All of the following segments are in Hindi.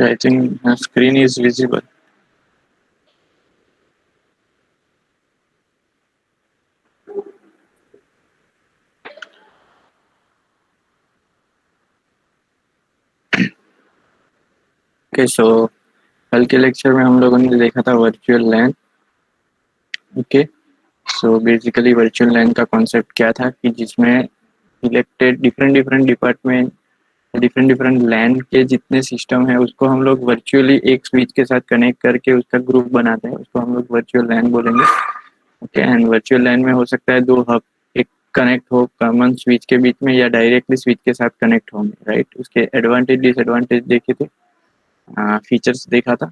I think the screen is visible. Okay, so कल के लेक्चर में हम लोगों ने देखा था virtual LAN. Okay, so basically virtual LAN का कॉन्सेप्ट क्या था कि जिसमें elected different different department, different different LAN के जितने सिस्टम है उसको हम लोग वर्चुअली एक स्विच के साथ कनेक्ट करके उसका ग्रुप बनाते हैं. उसको हम लोग वर्चुअल लैन बोलेंगे. ओके, एंड वर्चुअल लैन में हो सकता है दो हब एक कनेक्ट हो कॉमन स्विच के बीच में या डायरेक्टली स्विच के साथ कनेक्ट होंगे. राइट, उसके एडवांटेज डिसएडवांटेज देखे थे, फीचर्स देखा था.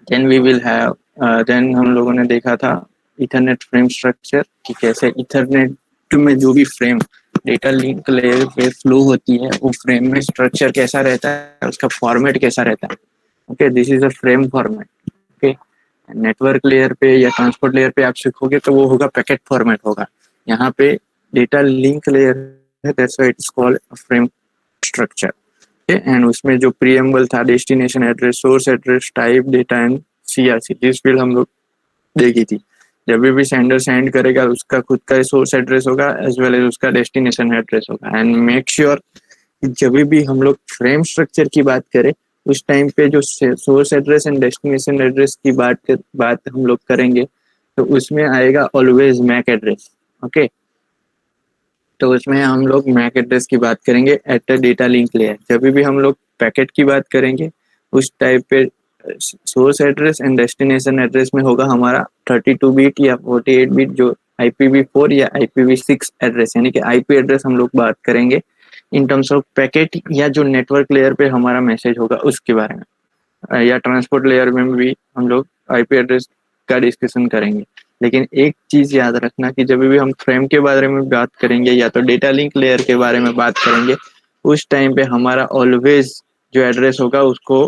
Then we will have then हम लोगों ने देखा था इथरनेट फ्रेम स्ट्रक्चर कि कैसे इथरनेट में जो भी फ्रेम डेटा लिंक लेयर पे फ्लो होती है वो फ्रेम में स्ट्रक्चर कैसा रहता है, उसका फॉर्मेट कैसा रहता है. Okay, this is a frame format. Okay, network layer पे या ट्रांसपोर्ट लेयर पे आप सीखोगे तो वो होगा पैकेट फॉर्मेट होगा. यहाँ पे डेटा लिंक लेयर है, that's why it's called frame structure. And उसमें जो प्रीएम्बल था destination address, source address, type, data and CRC, this field हम लोग देखी थी. जब भी सेंडर सेंड करेगा उसका खुद का सोर्स एड्रेस होगा एज वेल एज उसका डेस्टिनेशन एड्रेस होगा. एंड मेक श्योर जब भी हम लोग फ्रेम स्ट्रक्चर की बात करें उस टाइम पे जो source address and destination address की बात हम लोग करेंगे तो उसमें आएगा ऑलवेज मैक एड्रेस. ओके, तो उसमें हम लोग मैक एड्रेस की बात करेंगे at a data link layer. जब भी हम लोग पैकेट की बात करेंगे उस टाइप पे source address and destination address में होगा हमारा 32 बिट या 48 बिट जो IPv4 या IPv6 एड्रेस, यानी कि आईपी एड्रेस हम लोग बात करेंगे इन टर्म्स ऑफ पैकेट या जो नेटवर्क लेयर पे हमारा मैसेज होगा उसके बारे में. या ट्रांसपोर्ट लेयर में भी हम लोग आईपी एड्रेस का डिस्कशन करेंगे. लेकिन एक चीज याद रखना कि जब भी हम फ्रेम के बारे में बात करेंगे या तो डेटा लिंक लेयर के बारे में बात करेंगे उस टाइम पे हमारा ऑलवेज जो एड्रेस होगा उसको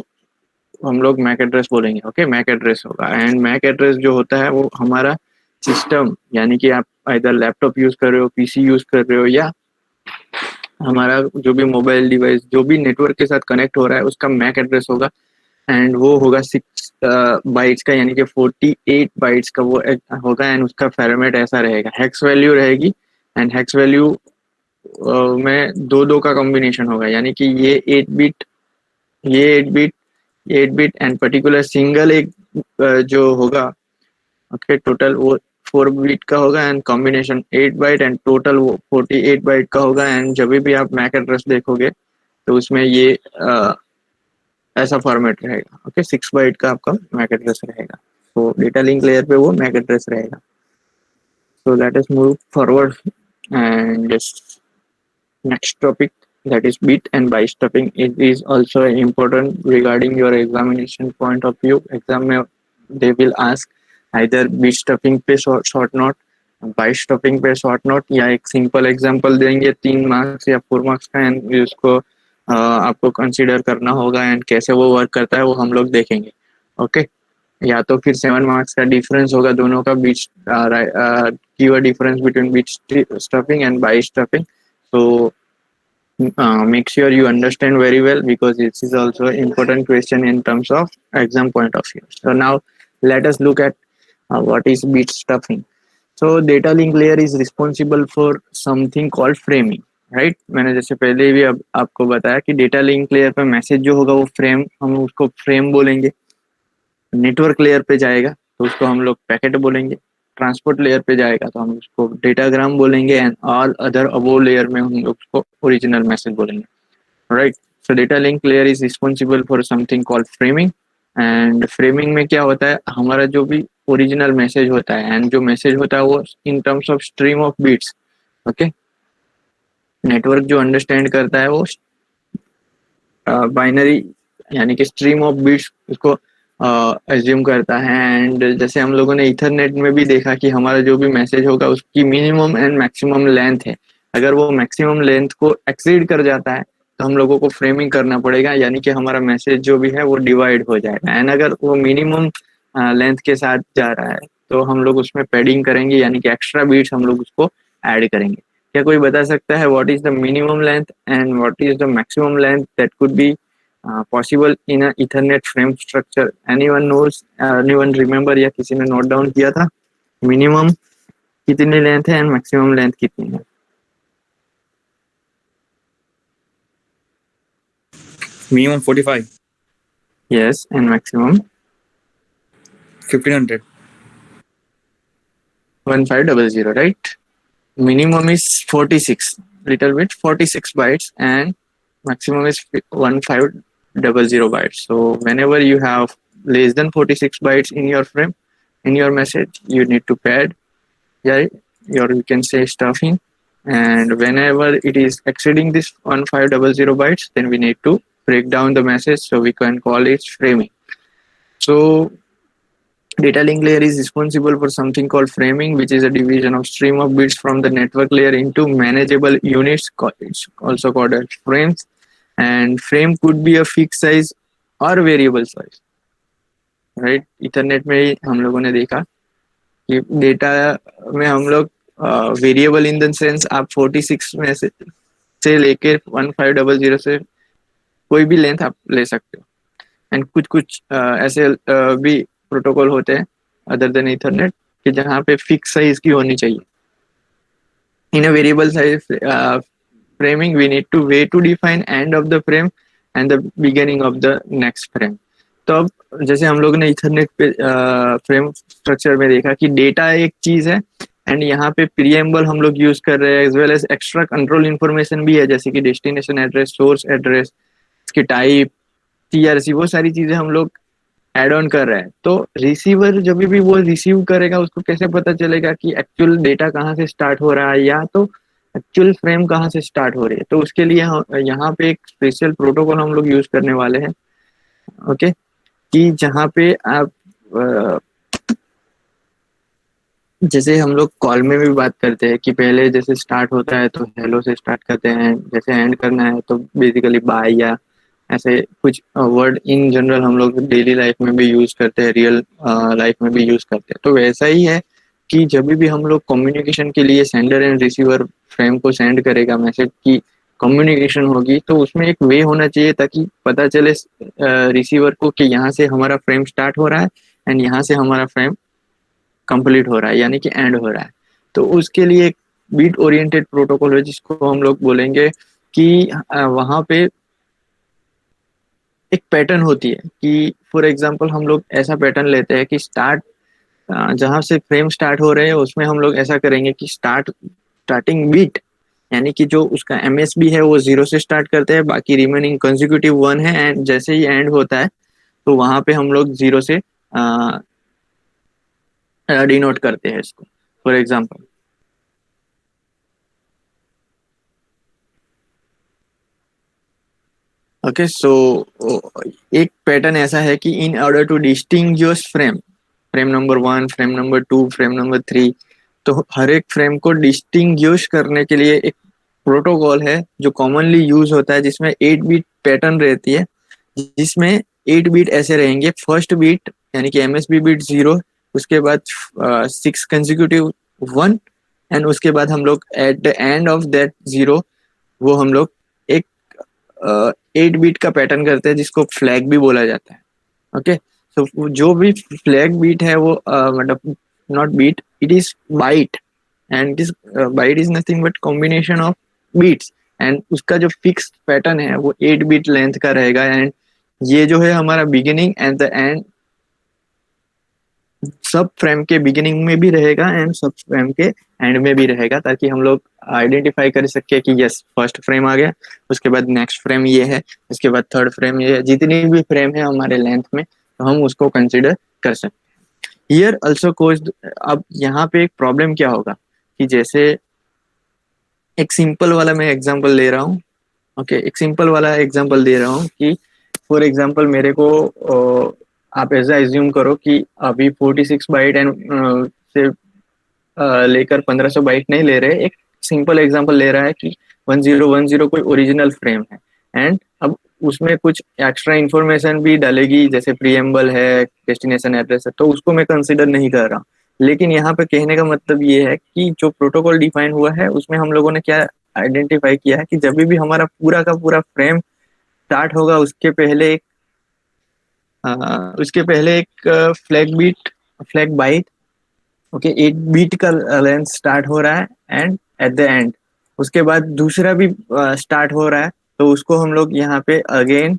हम लोग मैक एड्रेस बोलेंगे. ओके, मैक एड्रेस होगा. एंड मैक एड्रेस जो होता है वो हमारा सिस्टम, यानी कि आप इधर लैपटॉप यूज कर रहे हो, पीसी यूज कर रहे हो या हमारा जो भी मोबाइल डिवाइस जो भी नेटवर्क के साथ कनेक्ट हो रहा है उसका मैक एड्रेस होगा. एंड वो होगा 6 बाइट्स का, यानी कि 48 बाइट्स का वो होगा. एंड उसका फॉर्मेट ऐसा रहेगा, हेक्स वैल्यू रहेगी. एंड हेक्स वैल्यू में दो दो का कॉम्बिनेशन होगा, यानी कि ये 8 बिट एंड पर्टिकुलर सिंगल एक जो होगा. ओके, टोटल वो 4 बिट का होगा and combination 8 byte and total वो 48 बाइट का होगा. एंड जब भी आप मैक एड्रेस देखोगे तो उसमें ये ऐसा फॉर्मेट रहेगा. ओके, 6 बाइट का आपका मैक एड्रेस रहेगा. तो डेटा लिंक लेयर पे वो मैक एड्रेस रहेगा. So let us move forward and next topic, that is bit and byte stuffing. It is also important regarding your examination point of view. Exam में they will ask either bit stuffing पे short note, byte stuffing पे short note या एक simple example देंगे 3 मार्क्स या 4 मार्क्स का. एंड उसको आपको कंसिडर करना होगा एंड कैसे वो वर्क करता है वो हम लोग देखेंगे. ओके, या तो फिर 7 मार्क्स का डिफरेंस होगा दोनों का बीच keyword difference between bit stuffing and byte stuffing. So make sure you understand very well because this is also an important question in terms of exam point of view. So now let us look at what is bit stuffing. So data link layer is responsible for something called framing. Right, मैंने जैसे पहले भी अब आपको बताया कि डेटा लिंक लेयर पे मैसेज जो होगा वो फ्रेम, हम उसको फ्रेम बोलेंगे. नेटवर्क लेयर पे जाएगा तो उसको हम लोग पैकेट बोलेंगे. ट्रांसपोर्ट लेयर पे जाएगा तो हम उसको डेटाग्राम बोलेंगे. And all other above layer में हम लोग उसको ओरिजिनल मैसेज बोलेंगे. Right, so data link layer is responsible for something called framing. And framing में क्या होता है, हमारा जो भी ओरिजिनल मैसेज होता है एंड जो मैसेज होता है वो in terms of stream of bits. Okay, network जो अंडरस्टैंड करता है वो बाइनरी यानी कि स्ट्रीम ऑफ बिट्स उसको एज्यूम करता है. एंड जैसे हम लोगों ने इथरनेट में भी देखा कि हमारा जो भी मैसेज होगा उसकी मिनिमम एंड मैक्सिमम लेंथ है. अगर वो मैक्सिमम लेंथ को एक्सीड कर जाता है तो हम लोगों को फ्रेमिंग करना पड़ेगा, यानी कि हमारा मैसेज जो भी है वो डिवाइड हो जाएगा. एंड अगर वो मिनिमम लेंथ के साथ जा रहा है तो हम लोग उसमें पैडिंग करेंगे, यानी कि एक्स्ट्रा बीट्स हम लोग उसको ऐड करेंगे. क्या कोई बता सकता है what is the minimum length and what is the maximum length that could be possible in a ethernet frame structure? Anyone knows, anyone remember, या किसी ने नोट डाउन किया था मिनिमम कितनी लेंथ है एंड मैक्सिमम लेंथ कितनी है? Minimum 45. Yes, and maximum 1500. 1500, right? Minimum is 46, little bit 46 bytes, and maximum is 1500 bytes. So whenever you have less than 46 bytes in your frame, in your message, you need to pad, yeah, or you can say stuffing. And whenever it is exceeding this 1500 bytes, then we need to break down the message, so we can call it framing. So data link layer is responsible for something called framing, which is a division of stream of bits from the network layer into manageable units. It's also called as frames. And frame could be a fixed size or variable size, right? Ethernet में ही हम लोगों ने देखा कि डेटा में हम लोग वेरिएबल इन द सेंस आप 46 में से लेके 1500 से कोई भी लेंथ आप ले सकते हो। एंड कुछ कुछ ऐसे भी प्रोटोकॉल होते हैं अदर देन इथरनेट कि जहाँ पे फिक्स साइज की होनी चाहिए। In a variable size framing, we need to way to define end of the frame and the beginning of the next frame. तो अब जैसे हम लोग ने इथरनेट पे फ्रेम स्ट्रक्चर में देखा कि डेटा एक चीज है एंड यहाँ पे प्रीएम्बल हम लोग यूज कर रहे हैं, as well as extra control information भी है, जैसे कि डेस्टिनेशन एड्रेस, सोर्स एड्रेस, इसकी टाइप, टीआरसी, वो सारी चीजें हम लोग एड ऑन कर रहे हैं। तो रिसीवर जब भी वो रिसीव करेगा उसको कैसे पता चलेगा कि एक्चुअल डेटा कहाँ से स्टार्ट हो रहा है या तो एक्चुअल फ्रेम कहाँ से स्टार्ट हो रही है? तो उसके लिए यहाँ पे एक स्पेशल प्रोटोकॉल हम लोग यूज करने वाले हैं। ओके, कि जहाँ पे आप जैसे हम लोग कॉल में भी बात करते हैं कि पहले जैसे स्टार्ट होता है तो हेलो से स्टार्ट करते हैं, जैसे एंड करना है तो बेसिकली बाय या ऐसे कुछ वर्ड इन जनरल हम लोग डेली लाइफ में भी यूज करते हैं, रियल लाइफ में भी यूज करते हैं। तो वैसा ही है कि जब भी हम लोग कम्युनिकेशन के लिए सेंडर एंड रिसीवर फ्रेम को सेंड करेगा, मैसेज की कम्युनिकेशन होगी, तो उसमें एक वे होना चाहिए ताकि पता चले रिसीवर को कि यहाँ से हमारा फ्रेम स्टार्ट हो रहा है एंड यहाँ से हमारा फ्रेम कंप्लीट हो रहा है, यानी कि एंड हो रहा है। तो उसके लिए एक बीट ओरिएंटेड प्रोटोकॉल है जिसको हम लोग बोलेंगे कि वहां पे एक पैटर्न होती है कि फॉर एग्जांपल हम लोग ऐसा पैटर्न लेते हैं कि स्टार्ट जहां से फ्रेम स्टार्ट हो रहे हैं उसमें हम लोग ऐसा करेंगे कि स्टार्टिंग बीट, यानी कि जो उसका एमएसबी है वो 0 से स्टार्ट करते हैं, बाकी रिमेनिंग कंसेक्यूटिव 1 है, एंड जैसे ही एंड होता है तो वहां पे हम लोग 0 से डिनोट करते हैं इसको। फॉर एग्जांपल ओके, सो एक पैटर्न ऐसा है कि in order to distinguish frame, frame number 1, frame number 2, frame number 3, तो हर एक फ्रेम को डिस्टिंग्विश करने के लिए एक प्रोटोकॉल है जो कॉमनली यूज होता है, जिसमें 8 बीट पैटर्न रहती है, जिसमें 8 बीट ऐसे रहेंगे। फर्स्ट बीट यानी कि एमएसबी बीट 0, उसके बाद 6 कंसेक्यूटिव 1, एंड उसके बाद हम लोग eight the end of that 0 वो हम लोग एक 8 बीट का पैटर्न करते हैं जिसको फ्लैग भी बोला जाता है। ओके, तो जो भी फ्लैग बीट है वो मतलब not bit, it is byte, and it is byte is nothing but combination of bits, and उसका जो फिक्स पैटर्न है वो 8 बीट लेंथ का रहेगा। एंड ये जो है हमारा बिगिनिंग एंड द एंड सब फ्रेम के बिगिनिंग में भी रहेगा एंड सब फ्रेम के एंड में भी रहेगा, ताकि हम लोग आइडेंटिफाई कर सके कि यस फर्स्ट फ्रेम आ गया, उसके बाद नेक्स्ट फ्रेम ये है, उसके बाद थर्ड फ्रेम ये है, जितनी भी फ्रेम है हमारे लेंथ में तो हम उसको कंसिडर कर सकते हैं। हियर ऑल्सो कोज, अब यहाँ पे एक प्रॉब्लम क्या होगा कि जैसे एक सिंपल वाला मैं एग्जांपल ले रहा हूँ। ओके, एक सिंपल वाला एग्जांपल दे रहा हूँ कि फॉर एग्जांपल मेरे को आप ऐसा एज्यूम करो कि अभी 46 बाइट एंड से लेकर 1500 बाइट नहीं ले रहे, एक सिंपल एग्जांपल ले रहा है कि 1010 कोई ओरिजिनल फ्रेम है, एंड अब उसमें कुछ एक्स्ट्रा इन्फॉर्मेशन भी डालेगी, जैसे प्रीएम्बल है, डेस्टिनेशन एड्रेस है, तो उसको मैं कंसिडर नहीं कर रहा हूँ। लेकिन यहाँ पे कहने का मतलब ये है कि जो प्रोटोकॉल डिफाइन हुआ है उसमें हम लोगों ने क्या आइडेंटिफाई किया है कि जब भी हमारा पूरा का पूरा फ्रेम स्टार्ट होगा उसके पहले एक फ्लैग बाइट, ओके, 8 बीट का लेंथ स्टार्ट हो रहा है एंड एट द एंड उसके बाद दूसरा भी स्टार्ट हो रहा है। तो उसको हम लोग यहाँ पे अगेन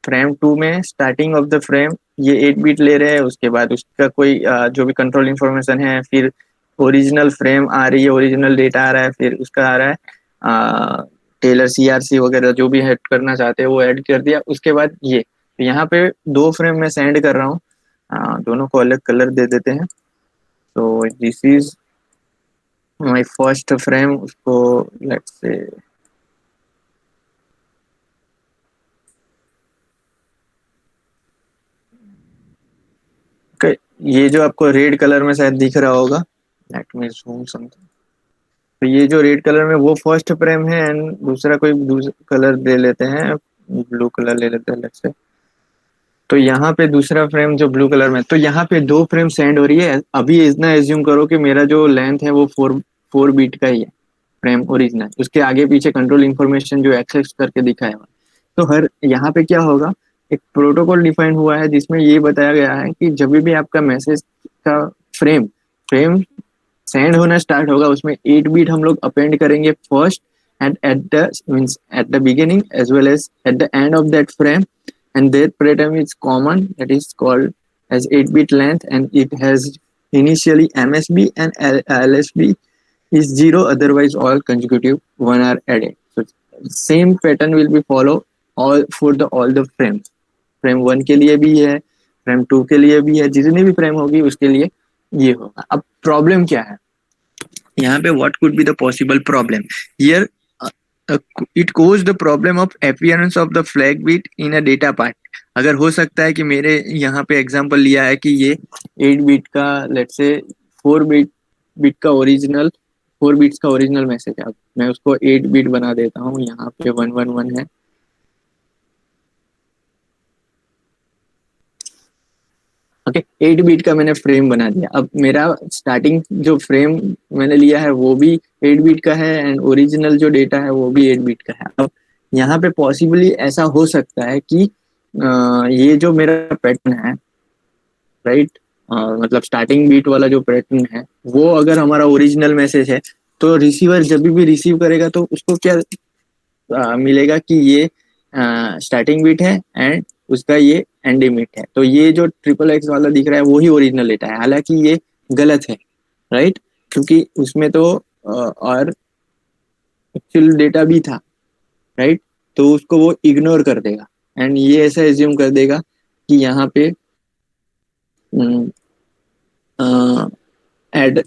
फ्रेम 2 में स्टार्टिंग ऑफ द फ्रेम ये 8 बीट ले रहे हैं, उसके बाद उसका कोई जो भी कंट्रोल इन्फॉर्मेशन है, फिर ओरिजिनल फ्रेम आ रही है, ओरिजिनल डेटा आ रहा है, फिर उसका आ रहा है टेलर सीआरसी वगैरह जो भी ऐड करना चाहते हैं वो ऐड कर दिया। उसके बाद ये तो यहाँ पे 2 फ्रेम मैं सेंड कर रहा हूँ, दोनों को अलग कलर दे देते हैं। तो this is my first frame, उसको लेट्स से ये जो आपको रेड कलर में शायद दिख रहा होगा, लेट मी जूम समथिंग। तो ये जो रेड कलर में वो फर्स्ट फ्रेम है एंड दूसरा कोई दूसरा कलर ले लेते हैं, ब्लू कलर ले लेते हैं लेट्स से। तो यहाँ पे दूसरा फ्रेम जो ब्लू कलर में, तो यहाँ पे 2 फ्रेम सेंड हो रही है। अभी इतना एज्यूम करो कि मेरा जो लेंथ है वो 4 बीट का ही है फ्रेम ओरिजिनल, उसके आगे पीछे कंट्रोल इन्फॉर्मेशन जो एक्सेस करके दिखाया हुआ। तो हर यहाँ पे क्या होगा, एक प्रोटोकॉल डिफाइन हुआ है जिसमें ये बताया गया है कि जब भी आपका मैसेज का फ्रेम फ्रेम सेंड होना स्टार्ट होगा उसमें 8 बीट हम लोग अपेंड करेंगे first and at the means at the beginning as well as at the end of that frame, and their pattern is common, that is called as 8 bit length, and it has initially MSB and LSB is 0, otherwise all consecutive 1 are added. So same pattern will be follow all for the all the frames, frame 1 के लिए भी है, फ्रेम 2 के लिए भी है, जितनी भी फ्रेम होगी उसके लिए ये होगा। अब प्रॉब्लम क्या है यहाँ पे, what could be the possible problem here, it cause the problem of appearance of the flag bit in a data part. अगर हो सकता है कि मेरे यहाँ पे एग्जांपल लिया है कि ये 8 बीट का लेट्स से 4 बीट बिट का ओरिजिनल 4 बिट्स का ओरिजिनल मैसेज है। अब मैं उसको 8 बीट बना देता हूँ, यहाँ पे 111 है, ओके, 8 बीट का मैंने फ्रेम बना दिया। अब मेरा स्टार्टिंग जो फ्रेम मैंने लिया है वो भी 8 बीट का है एंड ओरिजिनल जो डेटा है वो भी 8 बीट का है। अब यहाँ पे पॉसिबली ऐसा हो सकता है कि ये जो मेरा पैटर्न है, राइट, मतलब स्टार्टिंग बीट वाला जो पैटर्न है वो अगर हमारा ओरिजिनल मैसेज है, तो रिसीवर जब भी रिसीव करेगा तो उसको क्या मिलेगा कि ये स्टार्टिंग बिट है एंड उसका ये एंडिंग बिट है। तो ये जो ट्रिपल एक्स वाला दिख रहा है वही ओरिजिनल डेटा है, हालांकि ये गलत है, राइट, क्योंकि उसमें तो और एक्चुअल डेटा भी था, राइट। तो उसको वो इग्नोर कर देगा एंड ये ऐसा एज्यूम कर देगा कि यहाँ पे एड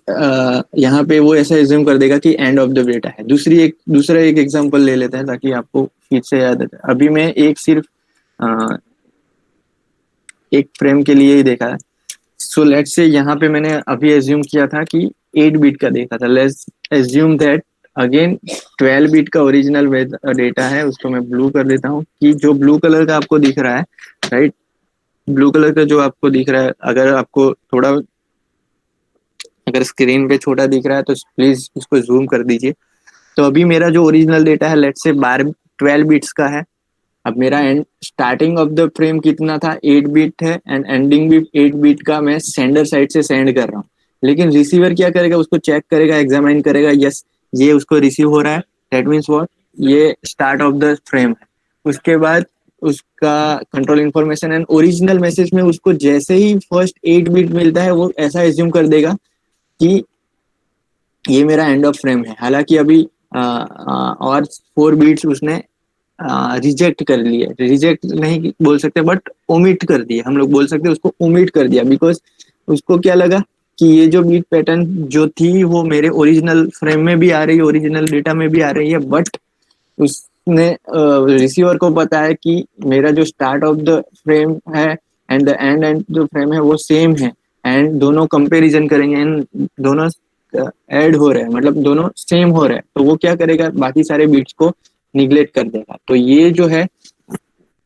यहाँ पे वो ऐसा एज्यूम कर देगा कि एंड ऑफ द डेटा है। दूसरा एक एग्जांपल ले लेते हैं ताकि आपको फिर से याद है। अभी मैं सिर्फ एक फ्रेम के लिए ही देखा है। सो लेट्स से यहाँ पे मैंने अभी एज्यूम किया था कि 8 बीट का देखा था, let's assume that again 12 bit का ओरिजिनल डेटा है। उसको मैं ब्लू कर देता हूँ कि जो ब्लू कलर का आपको दिख रहा है, राइट, ब्लू कलर का जो आपको दिख रहा है, अगर आपको थोड़ा अगर स्क्रीन पे छोटा दिख रहा है तो प्लीज उसको जूम कर दीजिए। तो अभी मेरा जो ओरिजिनल डेटा है लेट्स से 12 बिट्स का है। अब मेरा and starting of the frame कितना था, 8 बिट है एंड एंडिंग भी 8 बिट का मैं सेंडर साइड से सेंड कर रहा हूँ। लेकिन रिसीवर क्या करेगा, उसको चेक करेगा, एग्जामाइन करेगा, यस ये उसको रिसीव हो रहा है, दैट मीन्स व्हाट, ये स्टार्ट ऑफ द फ्रेम है। उसके बाद उसका control information and original message में उसको जैसे ही फर्स्ट 8 बिट मिलता है वो ऐसा एज्यूम कर देगा कि ये मेरा एंड ऑफ फ्रेम है। हालांकि अभी और 4 बीट्स उसने रिजेक्ट कर लिए, रिजेक्ट नहीं बोल सकते बट ओमिट कर दिए, हम लोग बोल सकते हैं उसको ओमिट कर दिया, बिकॉज उसको क्या लगा कि ये जो बीट पैटर्न जो थी वो मेरे ओरिजिनल फ्रेम में भी आ रही है, ओरिजिनल डेटा में भी आ रही है, बट उसने रिसीवर को पता है कि मेरा जो स्टार्ट ऑफ द फ्रेम है एंड द एंड जो फ्रेम है वो सेम है एंड दोनों कंपैरिजन करेंगे एंड दोनों ऐड हो रहे हैं, मतलब दोनों सेम हो रहे हैं। तो वो क्या करेगा, बाकी सारे बीट्स को निग्लेक्ट कर देगा। तो ये जो है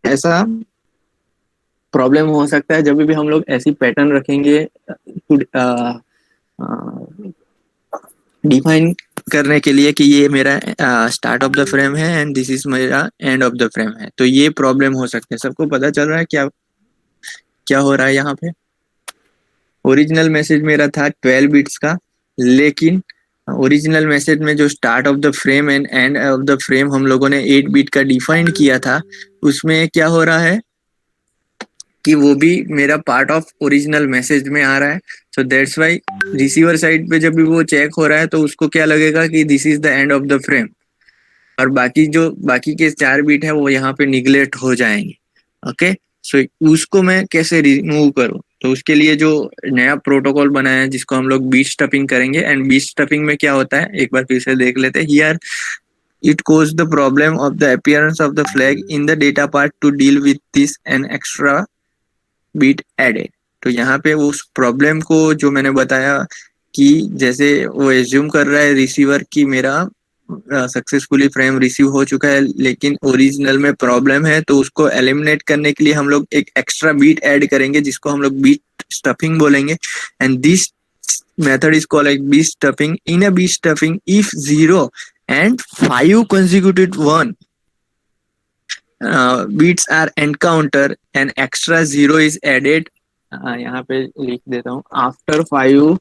ऐसा प्रॉब्लम हो सकता है जब भी हम लोग ऐसी पैटर्न रखेंगे टू डिफाइन करने के लिए कि ये मेरा स्टार्ट ऑफ द फ्रेम है एंड दिस इज मेरा एंड ऑफ द फ्रेम है। तो ये प्रॉब्लम हो सकते हैं। सबको पता चल रहा है क्या क्या हो रहा है यहाँ पे? ओरिजिनल मैसेज मेरा था 12 बिट्स का, लेकिन ओरिजिनल मैसेज में जो start of the frame and and of the frame हम लोगों ने 8 बिट का डिफाइन किया था, उसमें क्या हो रहा है कि वो भी मेरा पार्ट ऑफ ओरिजिनल मैसेज में आ रहा है। So that's why receiver side पे जब भी वो चेक हो रहा है तो उसको क्या लगेगा कि this is the end of the frame, और बाकी के 4 बिट है वो यहाँ पे निगलेक्ट हो जाएंगे। ओके, सो उसको मैं कैसे रिमूव करूँ? तो उसके लिए जो नया प्रोटोकॉल बनाया है जिसको हम लोग बीट स्टफिंग करेंगे। एंड बीट स्टफिंग में क्या होता है एक बार फिर से देख लेते हैं। Here it caused the problem of the appearance of the flag in the data part to deal with this an extra bit added। तो यहाँ पे उस प्रॉब्लम को जो मैंने बताया कि जैसे वो एज्यूम कर रहा है रिसीवर कि मेरा सक्सेसफुली फ्रेम रिसीव हो चुका है, लेकिन ओरिजिनल में प्रॉब्लम है, तो उसको एलिमिनेट करने के लिए हम लोग एक एक्स्ट्रा बीट ऐड करेंगे जिसको हम लोग बीट स्टफिंग बोलेंगे। And this method is called like beat stuffing। In a beat stuffing, if 0 and 5 consecutive beats are encountered, an extra 0 is added। यहाँ पे लिख देता हूँ after 5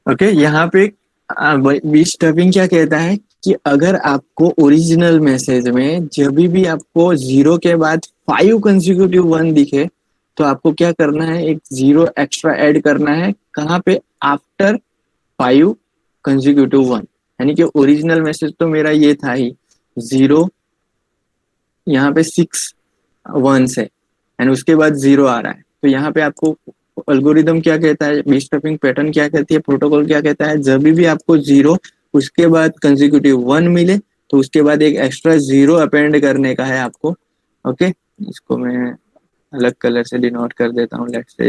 ओके यहाँ पे बीट स्टफिंग क्या कहता है कि अगर आपको ओरिजिनल मैसेज में जब भी आपको 0 के बाद 5 कंसेक्यूटिव 1 दिखे तो आपको क्या करना है, एक 0 एक्स्ट्रा ऐड करना है। कहाँ पे? After 5 consecutive 1। यानी कि ओरिजिनल मैसेज तो मेरा ये था ही 0, यहाँ पे 6 1 है एंड उसके बाद 0 आ रहा है। तो यहाँ पे आपको एल्गोरिदम क्या कहता है, बीट स्टफिंग पैटर्न क्या कहती है, प्रोटोकॉल क्या कहता है, जब भी आपको 0 उसके बाद कंसेक्यूटिव 1 मिले तो उसके बाद एक एक्स्ट्रा 0 अपेंड करने का है आपको। ओके, इसको मैं अलग कलर से डिनोट कर देता हूँ। Let's say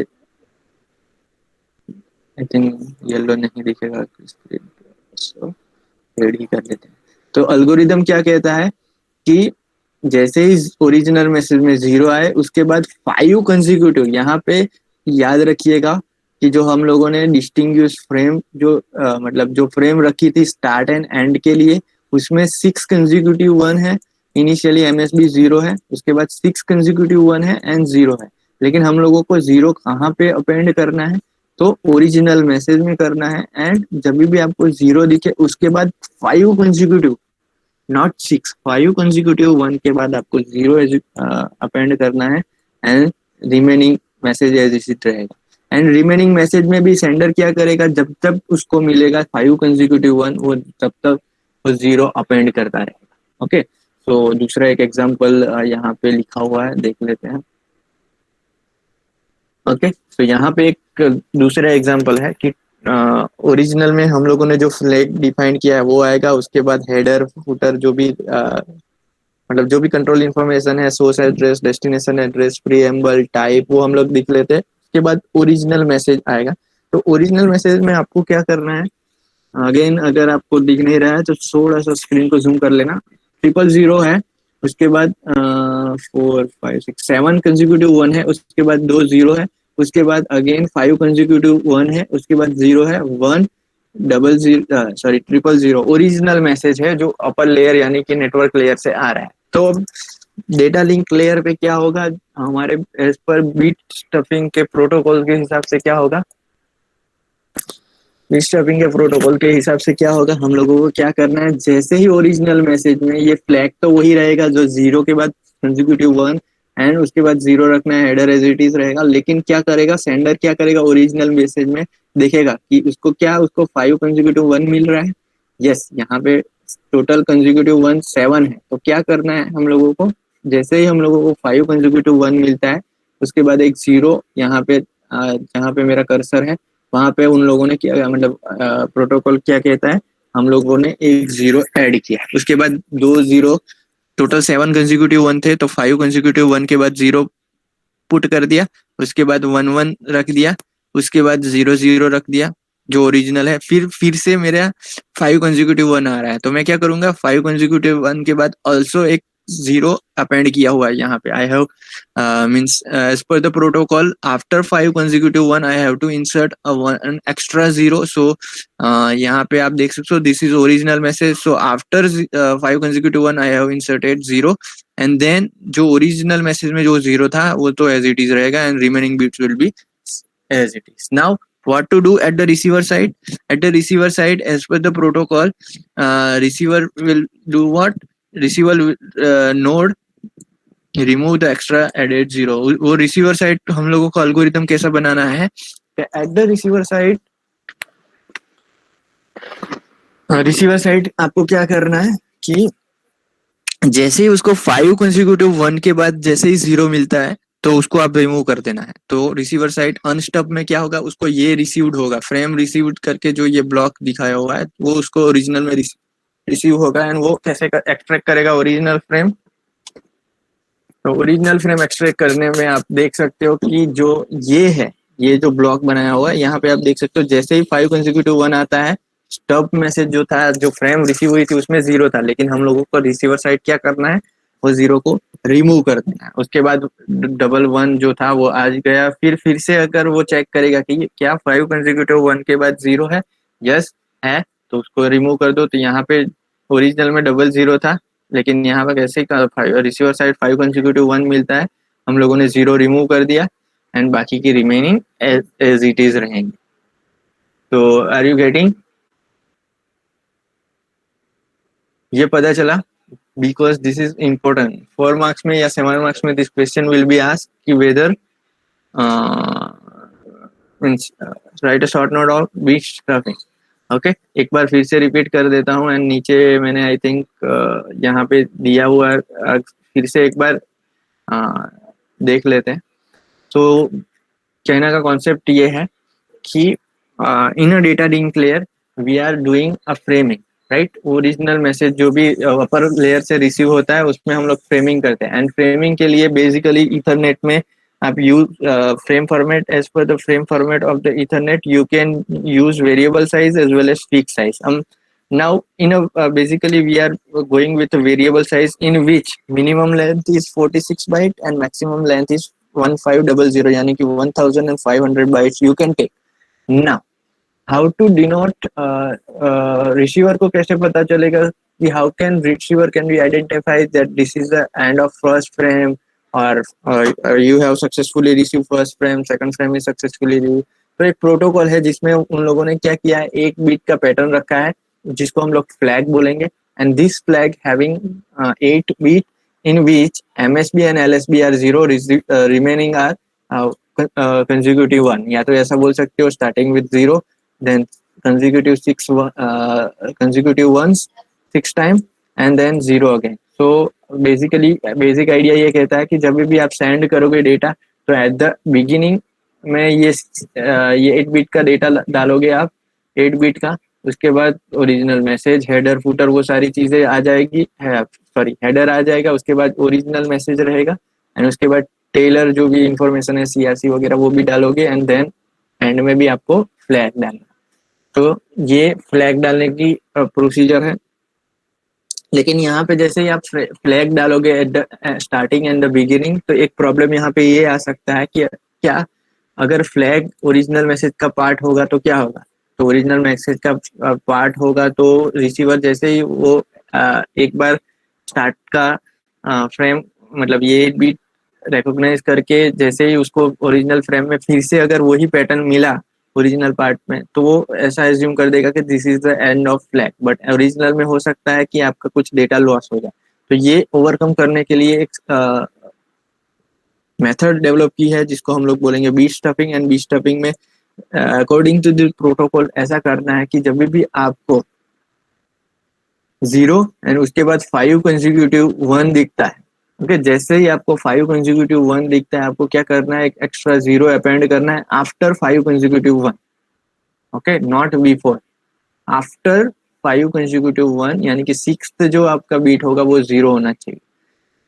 I think yellow नहीं दिखेगा स्क्रीन पे, सो रेड ही कर लेते हैं। तो एल्गोरिदम क्या कहता है कि जैसे ही ओरिजिनल मैसेज में 0 आए उसके बाद 5 कंसेक्यूटिव, यहाँ पे याद रखिएगा कि जो हम लोगों ने डिस्टिंग्विश फ्रेम जो मतलब जो फ्रेम रखी थी स्टार्ट एंड एंड के लिए, उसमें 6 कंसेक्यूटिव 1 है। इनिशियली एमएसबी 0 है, उसके बाद 6 कंसेक्यूटिव 1 है एंड 0 है। लेकिन हम लोगों को 0 कहाँ पे अपेंड करना है? तो ओरिजिनल मैसेज में करना है। एंड जब भी आपको 0 दिखे उसके बाद 5 कंसेक्यूटिव, नॉट 6, 5 कंसेक्यूटिव 1 के बाद आपको 0 अपेंड करना है and remaining message as it रहेगा। एंड रिमेनिंग मैसेज में भी सेंडर क्या करेगा, जब तक उसको मिलेगा 5 कंसेक्यूटिव 1 वो तब तक वो 0 अपेंड करता रहेगा। ओके, तो दूसरा एक एग्जांपल यहाँ पे लिखा हुआ है, देख लेते हैं। ओके, तो यहाँ पे एक दूसरा एग्जांपल है कि ओरिजिनल में हम लोगों ने जो फ्लैग डिफाइन किया है वो आएगा, उसके बाद हेडर फुटर जो भी मतलब जो भी कंट्रोल इन्फॉर्मेशन है, source address, destination address, preamble, type, वो हम लोग लिख लेते हैं। उसके बाद ओरिजिनल मैसेज आएगा। तो ओरिजिनल मैसेज में आपको क्या करना है, अगेन अगर आपको दिख नहीं रहा है तो थोड़ा सा स्क्रीन को जूम कर लेना। 000 है, उसके बाद 4 5 6 7 कंसेक्यूटिव 1 है, उसके बाद 2 0 है, उसके बाद अगेन 5 कंसेक्यूटिव 1 है, उसके बाद 0 है, 1 000 ओरिजिनल मैसेज है जो अपर लेयर यानी कि नेटवर्क लेयर से आ रहा है। तो डेटा लिंक लेयर पे क्या होगा, हमारे एज पर बीट स्टफिंग के प्रोटोकॉल के हिसाब से क्या होगा, बीट स्टफिंग के प्रोटोकॉल के हिसाब से क्या होगा, हम लोगों को क्या करना है, जैसे ही ओरिजिनल मैसेज में ये फ्लैग तो वही रहेगा जो 0 के बाद कंसेक्यूटिव 1 एंड उसके बाद 0 रखना है, हेडर एज इट इज रहेगा। लेकिन क्या करेगा सेंडर, क्या करेगा ओरिजिनल मैसेज में देखेगा कि उसको 5 कंसेक्यूटिव 1 मिल रहा है। यस, यहाँ पे टोटल कंसेक्यूटिव 1 7 है। तो क्या करना है हम लोगों को, जैसे ही हम लोगों को 5 कंसेक्यूटिव 1 मिलता है उसके बाद एक 0 यहाँ पे जहाँ पे मेरा कर्सर है वहां पे उन लोगों ने क्या मतलब प्रोटोकॉल क्या कहता है, हम लोगों ने एक 0 ऐड किया, उसके बाद 2 0, टोटल 7 कंसेक्यूटिव 1 थे तो 5 कंसेक्यूटिव 1 के बाद 0 पुट कर दिया, उसके बाद 1 1 रख दिया, उसके बाद 0 0 रख दिया, जो ओरिजिनल है, फिर से मेरा 5 कंसेक्यूटिव 1 आ रहा है, तो मैं क्या करूंगा, 5 कंसेक्यूटिव 1 के बाद ऑल्सो एक जीरो अपेंड किया हुआ है यहाँ पे। I have means as per the protocol after 5 consecutive 1 I have to insert an extra zero। So यहाँ पे आप देख सकते हो this is original message, so after 5 consecutive 1 I have inserted zero, and then जो ओरिजिनल मैसेज में जो जीरो था वो तो एज इट इज रहेगा, and remaining bits will be as it is. Now, what to do at the receiver side? At the receiver side, as per the protocol, receiver will do what? Receiver node remove the extra added zero. वो receiver side हम लोगों को algorithm कैसा बनाना है? At the receiver side आपको क्या करना है कि जैसे ही उसको 5 कंसेक्यूटिव 1 के बाद जैसे ही जीरो मिलता है तो उसको आप रिमूव कर देना है। तो रिसीवर साइड अनस्टब में क्या होगा, उसको ये रिसीव्ड होगा, फ्रेम रिसीव्ड करके जो ये ब्लॉक दिखाया हुआ है वो उसको ओरिजिनल में रिसीव होगा, एंड वो कैसे एक्सट्रैक्ट करेगा ओरिजिनल फ्रेम। तो ओरिजिनल फ्रेम एक्सट्रैक्ट करने में आप देख सकते हो कि जो ये है, ये जो ब्लॉक बनाया हुआ है यहाँ पे आप देख सकते हो, जैसे ही 5 कंसेक्यूटिव 1 आता है, स्टब मैसेज जो था, जो फ्रेम रिसीव हुई थी उसमें जीरो था, लेकिन हम लोगों को रिसीवर साइड क्या करना है, वो जीरो को रिमूव कर देना है। उसके बाद डबल वन जो था वो आज गया, फिर से अगर वो चेक करेगा कि क्या 5 कंसेक्यूटिव 1 के बाद जीरो है, यस है, तो उसको रिमूव कर दो। तो यहाँ पे ओरिजिनल में डबल जीरो था, लेकिन यहाँ पर कैसे रिसीवर साइड 5 कंसेक्यूटिव 1 मिलता है, हम लोगों ने जीरो रिमूव कर दिया, एंड बाकी की रिमेनिंग एज इट इज रहेंगी। तो आर यू गेटिंग? ये पता चला, because this is important. 4 marks में या 7 मार्क्स में this question will be asked कि whether write a short note of bit stuffing. Okay, एक बार फिर से रिपीट कर देता हूँ, एंड नीचे मैंने आई थिंक यहाँ पे दिया हुआ फिर से एक बार देख लेते हैं। तो कहने का कॉन्सेप्ट ये है कि in a data link layer we are doing a framing, right. Original message जो भी अपर लेयर से रिसीव होता है उसमें हम लोग फ्रेमिंग करते हैं, एंड फ्रेमिंग के लिए बेसिकली इथरनेट में आप use frame format, as per the frame format of the ethernet you can use variable size as well as fix size. now in a basically we are going with a variable size in which minimum length is 46 byte and maximum length is 1500, यानी कि 1500 bytes you can take। now how to denote receiver को कैसे पता चलेगा कि how can receiver can be identified that this is the end of first frame, or you have successfully received first frame, second frame is successfully received। तो एक प्रोटोकॉल है जिसमें उन लोगों ने क्या किया है, एक बीट का पैटर्न रखा है जिसको हम लोग फ्लैग बोलेंगे, and this flag having 8 bit in which MSB and LSB are 0, remaining are consecutive 1। या तो ऐसा बोल सकते हो starting with 0 then consecutive 6 consecutive ones 6 time and then 0 again। so basically basic idea ये कहता है कि जब भी आप सेंड करोगे डेटा तो एट द बिगिनिंग में ये 8 बिट का डेटा डालोगे आप, 8 बिट का। उसके बाद ओरिजिनल मैसेज, हेडर, फुटर, वो सारी चीजें आ जाएगी, सॉरी हेडर आ जाएगा, उसके बाद ओरिजिनल मैसेज रहेगा, एंड उसके बाद टेलर जो भी इंफॉर्मेशन है सीआरसी वगैरह वो भी डालोगे, एंड देन एंड में भी आपको फ्लैग डालना। तो ये फ्लैग डालने की प्रोसीजर है। लेकिन यहाँ पे जैसे ही आप फ्लैग डालोगे at the starting and the beginning, तो एक प्रॉब्लम यहाँ पे ये आ सकता है कि क्या अगर फ्लैग ओरिजिनल मैसेज का पार्ट होगा तो क्या होगा। तो ओरिजिनल मैसेज का पार्ट होगा तो रिसीवर जैसे ही वो एक बार स्टार्ट का फ्रेम, मतलब ये बीट रिकॉग्नाइज करके जैसे ही उसको ओरिजिनल फ्रेम में फिर से अगर वही पैटर्न मिला ओरिजिनल पार्ट में, तो वो ऐसा एज्यूम कर देगा कि this is the end of flag, but original में हो सकता है कि आपका कुछ डेटा लॉस हो जाए। तो ये ओवरकम करने के लिए एक मेथड डेवलप की है जिसको हम लोग बोलेंगे bit stuffing. And bit stuffing में अकॉर्डिंग टू द प्रोटोकॉल ऐसा करना है कि जब भी आपको 0 एंड उसके बाद 5 कंसेक्यूटिव 1 दिखता है, ओके, जैसे ही आपको 5 कंसेक्यूटिव 1 दिखता है आपको क्या करना है, एक एक्स्ट्रा 0 अपेंड करना है after 5 consecutive 1, okay, not before, after 5 consecutive 1, यानी कि 6th जो आपका बीट होगा वो 0 होना चाहिए।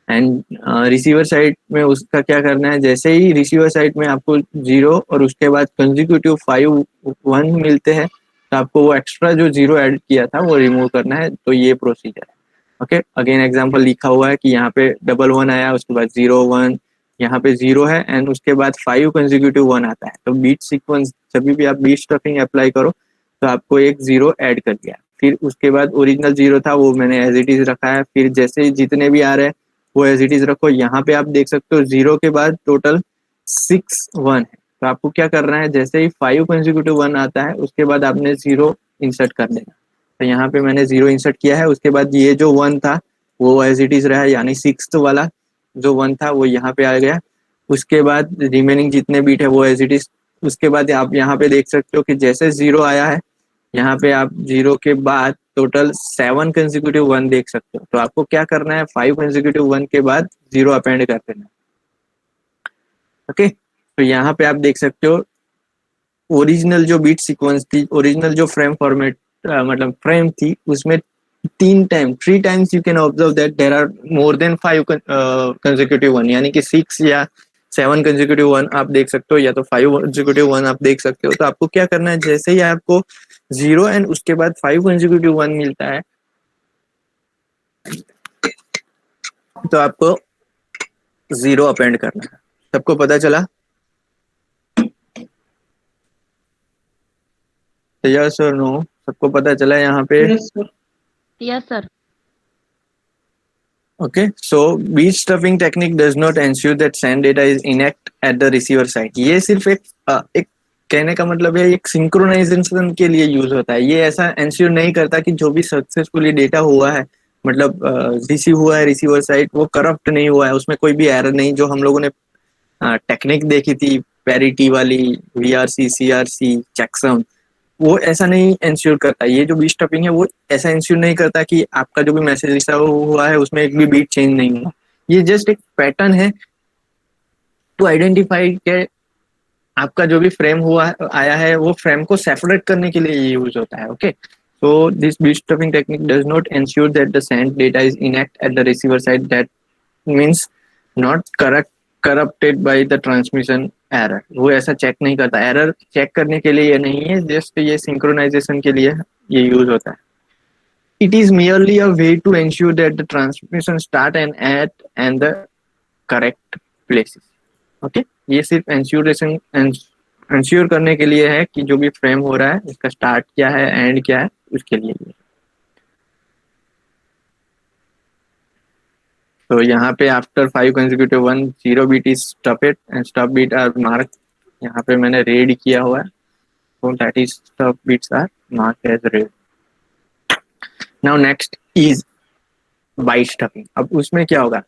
एंड रिसीवर साइड में उसका क्या करना है, जैसे ही रिसीवर साइड में आपको 0 और उसके बाद कंजिक्यूटिव 5 1 मिलते हैं, तो आपको वो एक्स्ट्रा जो 0 ऐड किया था वो रिमूव करना है। तो ये प्रोसीजर है। ओके, अगेन एग्जांपल लिखा हुआ है कि यहाँ पे डबल 1 आया, उसके बाद 0 1, यहाँ पे 0 है एंड उसके बाद 5 कंजिक्यूटिव 1 आता है। तो बीट सीक्वेंस जब भी आप बीट स्टफिंग अप्लाई करो तो आपको एक 0 ऐड कर दिया, फिर उसके बाद ओरिजिनल 0 था वो मैंने एज इट इज रखा है, फिर जैसे जितने भी आ रहे हैं वो एज इट इज रखो। यहाँ पे आप देख सकते हो 0 के बाद टोटल 6 1 है। तो आपको क्या करना है, जैसे ही 5 कंजिक्यूटिव 1 आता है उसके बाद आपने 0 इंसर्ट कर देना। तो यहाँ पे मैंने 0 इंसर्ट किया है, उसके बाद ये जो 1 था वो एज इट इज रहा, यानी 6th वाला जो 1 था वो यहाँ पे आ गया। उसके बाद रिमेनिंग जितने बीट है वो एज इट इज। उसके बाद आप यहाँ पे देख सकते हो कि जैसे 0 आया है, यहाँ पे आप 0 के बाद टोटल 7 कंजिक्यूटिव 1 देख सकते हो। तो आपको क्या करना है, 5 कंजिक्यूटिव 1 के बाद 0 अपेंड कर देना। ओके, तो यहाँ पे आप देख सकते हो ओरिजिनल जो बीट सीक्वेंस थी, ओरिजिनल जो फ्रेम फॉर्मेट मतलब फ्रेम थी, उसमें 3 times you can observe that there are more than 5 consecutive 1, यानी कि 6 या 7 कंजिक्यूटिव 1 आप देख सकते हो, या तो 5 कंजिक्यूटिव 1 आप देख सकते हो। तो आपको क्या करना है, जैसे ही आपको 0 एंड उसके बाद 5 कंजिक्यूटिव 1 मिलता है तो आपको 0 अपेंड करना है। सबको पता चला? तो यस और नो, सबको पता चला यहाँ पे? Yes, sir. Okay, so beat stuffing technique does not ensure that send data is intact at the receiver side. ये सिर्फ एक कहने का मतलब है एक सिंक्रोनाइजेशन के लिए यूज होता है। ये ऐसा एंश्योर नहीं करता कि जो भी सक्सेसफुली डेटा हुआ है, मतलब रिसीव हुआ है रिसीवर साइड, वो करप्ट नहीं हुआ है, उसमें कोई भी एरर नहीं। जो हम लोगों ने टेक्निक देखी थी पैरिटी वाली, वीआरसी सीआरसी चेकसम, वो ऐसा नहीं इंश्योर करता। ये जो बीट स्टफिंग है वो ऐसा इंश्योर नहीं करता कि आपका जो भी मैसेज रिसीव हुआ है उसमें एक भी बीट चेंज नहीं हुआ। ये जस्ट एक पैटर्न है टू आइडेंटिफाई के आपका जो भी फ्रेम हुआ आया है वो फ्रेम को सेपरेट करने के लिए ये यूज होता है। Okay, so this bit stuffing technique does not ensure that the sent data is intact at the receiver side. That means not corrupted by the transmission error. वो ऐसा चेक नहीं करता, एरर चेक करने के लिए ये नहीं है, जस्ट ये सिंक्रोनाइजेशन के लिए ये यूज होता है। It is merely a way to ensure that the transmission start and the correct places. Okay, ये सिर्फ इंश्योर करने के लिए है कि जो भी फ्रेम हो रहा है इसका स्टार्ट क्या है एंड क्या है, उसके लिए। तो यहाँ पे after 5 consecutive 1 0 bit is stopped and stop bit are mark, यहाँ पे मैंने रेड किया हुआ है, so that is stop bits are marked as red. Now next is byte stuffing. अब उसमें क्या होगा,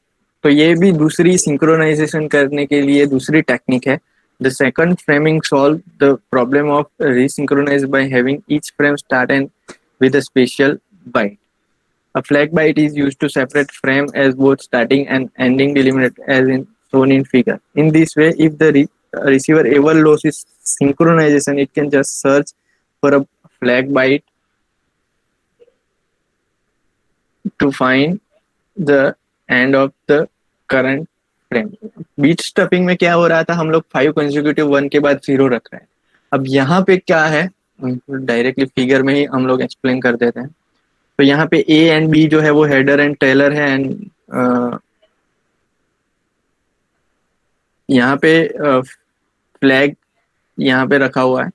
तो ये भी दूसरी सिंक्रोनाइजेशन करने के लिए दूसरी टेक्निक है। The second framing solve the problem of resynchronize by having each frame start and with a special byte. A flag byte is used to separate frame as both starting and ending delimited as in shown in figure. In this way, if the receiver ever loses synchronization, it can just search for a flag byte to find the end of the current frame. Bit stuffing में क्या हो रहा था, हम लोग 5 कंसेक्यूटिव 1 के बाद 0 रख रहे हैं। अब यहाँ पे क्या है, डायरेक्टली फिगर में ही हम लोग एक्सप्लेन कर देते हैं। तो यहाँ पे ए एंड बी जो है वो हेडर एंड टेलर है, एंड यहाँ पे फ्लैग यहाँ पे रखा हुआ है।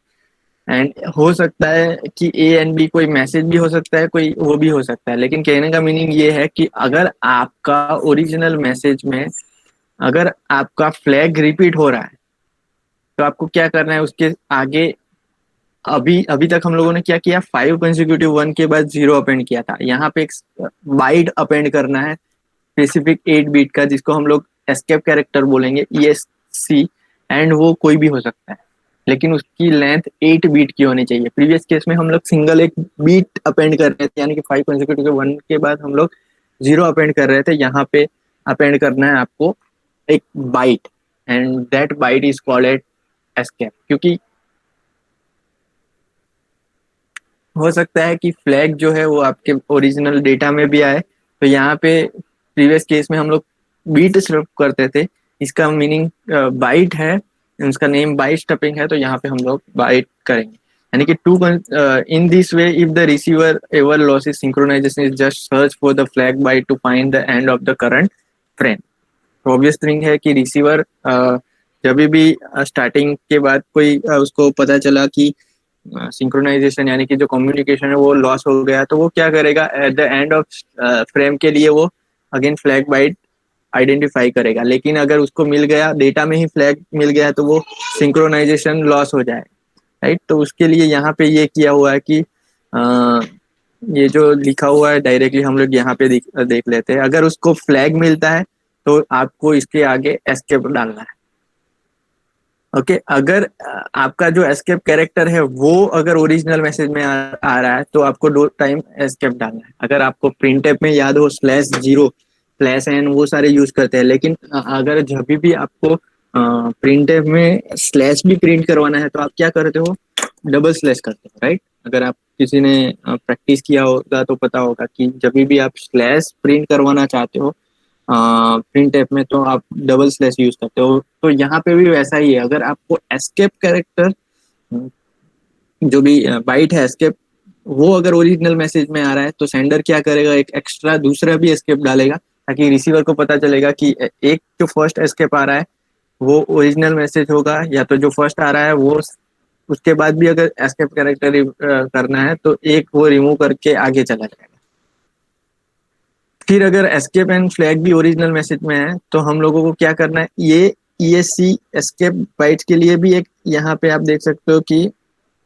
एंड हो सकता है कि ए एंड बी कोई मैसेज भी हो सकता है, कोई वो भी हो सकता है, लेकिन कहने का मीनिंग ये है कि अगर आपका ओरिजिनल मैसेज में अगर आपका फ्लैग रिपीट हो रहा है तो आपको क्या करना है, उसके आगे अभी अभी तक हम लोगों ने क्या किया, 5 कंसेक्यूटिव 1 के बाद 0 अपेंड किया था। यहाँ पे एक बाइट अपेंड करना है स्पेसिफिक 8 बीट का, जिसको हम लोग एस्केप कैरेक्टर बोलेंगे, ESC, एंड वो कोई भी हो सकता है, लेकिन उसकी लेंथ 8 बीट की होनी चाहिए। प्रीवियस केस में हम लोग सिंगल एक बीट अपेंड कर रहे थे, यानी कि 5 कंसेक्यूटिव 1 के बाद हम लोग 0 अपेंड कर रहे थे। यहाँ पे अपेंड करना है आपको एक byte, and that byte is called at escape. क्योंकि हो सकता है कि फ्लैग जो है वो आपके ओरिजिनल डेटा में भी आए, तो यहाँ पे प्रीवियस केस में हम लोग बीट स्टफ करते थे, इसका मीनिंग बाइट है, उसका नेम बाइट स्टफिंग है, तो यहाँ पे हम लोग बाइट करेंगे। यानी कि to in this way if the receiver ever loses synchronisation is just search for the flag byte to find the end of the current frame. तो ऑब्वियस थिंग है कि रिसीवर जब भी स्टार्टिंग के बाद कोई उसको पता चला कि सिंक्रोनाइजेशन यानी कि जो कम्युनिकेशन है वो लॉस हो गया, तो वो क्या करेगा, eight the end of frame के लिए वो अगेन फ्लैग बाइट आइडेंटिफाई करेगा। लेकिन अगर उसको मिल गया, डेटा में ही फ्लैग मिल गया, तो वो सिंक्रोनाइजेशन लॉस हो जाए, राइट। तो उसके लिए यहाँ पे ये किया हुआ है कि ये जो लिखा हुआ है डायरेक्टली हम लोग यहाँ पे देख लेते हैं। अगर उसको फ्लैग मिलता है तो आपको इसके आगे एस्केप डालना है। ओके, अगर आपका जो एस्केप कैरेक्टर है वो अगर ओरिजिनल मैसेज में आ रहा है तो आपको 2 टाइम एस्केप डालना है। अगर आपको प्रिंटफ में याद हो /0 /n वो सारे यूज करते हैं, लेकिन अगर जब भी आपको प्रिंटफ में स्लैश भी प्रिंट करवाना है तो आप क्या करते हो, डबल स्लैश करते हो, राइट। अगर आप किसी ने प्रैक्टिस किया होगा तो पता होगा कि जब भी आप स्लैश प्रिंट करवाना चाहते हो प्रिंट ऐप में तो आप डबल स्लैश यूज करते हो। तो यहाँ पे भी वैसा ही है, अगर आपको एस्केप कैरेक्टर जो भी बाइट है एस्केप, वो अगर ओरिजिनल मैसेज में आ रहा है तो सेंडर क्या करेगा, एक एक्स्ट्रा दूसरा भी एस्केप डालेगा, ताकि रिसीवर को पता चलेगा कि एक जो फर्स्ट एस्केप आ रहा है वो ओरिजिनल मैसेज होगा, या तो जो फर्स्ट आ रहा है वो उसके बाद भी अगर एस्केप कैरेक्टर करना है तो एक वो रिमूव करके आगे चला जाएगा। फिर अगर एस्केप एंड फ्लैग भी ओरिजिनल मैसेज में है तो हम लोगों को क्या करना है, ये ESC एस्केप बाइट्स के लिए भी एक यहाँ पे आप देख सकते हो कि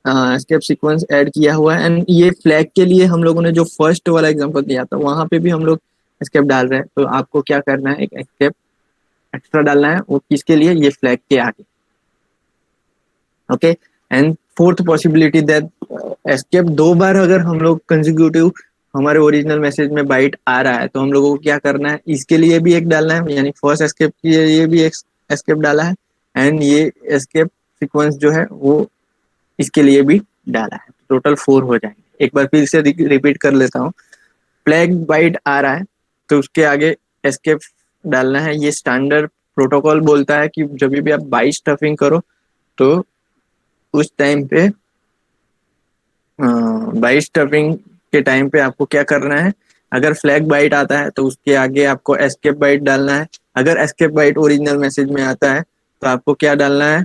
एस्केप सीक्वेंस ऐड किया हुआ है। एंड ये फ्लैग के लिए हम लोगों ने जो फर्स्ट वाला एग्जांपल दिया था वहां पे भी हम लोग एस्केप डाल रहे हैं। तो आपको क्या करना है, एक एस्केप एक्स्ट्रा डालना है, वो किसके लिए, ये फ्लैग के आगे। Okay, and fourth possibility that escape 2 बार अगर हम लोग कंजिक्यूटिव हमारे ओरिजिनल मैसेज में बाइट आ रहा है तो हम लोगों को क्या करना है, इसके लिए भी एक डालना है, यानी फर्स्ट एस्केप के लिए भी एक एस्केप डाला है, एंड ये एस्केप सीक्वेंस जो है वो इसके लिए भी डाला है। टोटल 4 हो जाएंगे। एक बार फिर से रिपीट कर लेता हूँ। फ्लैग बाइट आ रहा है तो उसके आगे एस्केप डालना है। ये स्टैंडर्ड प्रोटोकॉल बोलता है कि जब भी आप बाइट स्टफिंग करो तो उस टाइम पे बाइट स्टफिंग के टाइम पे आपको क्या करना है, अगर फ्लैग बाइट आता है तो उसके आगे आपको एस्केप बाइट डालना है। अगर एस्केप बाइट ओरिजिनल मैसेज में आता है तो आपको क्या डालना है,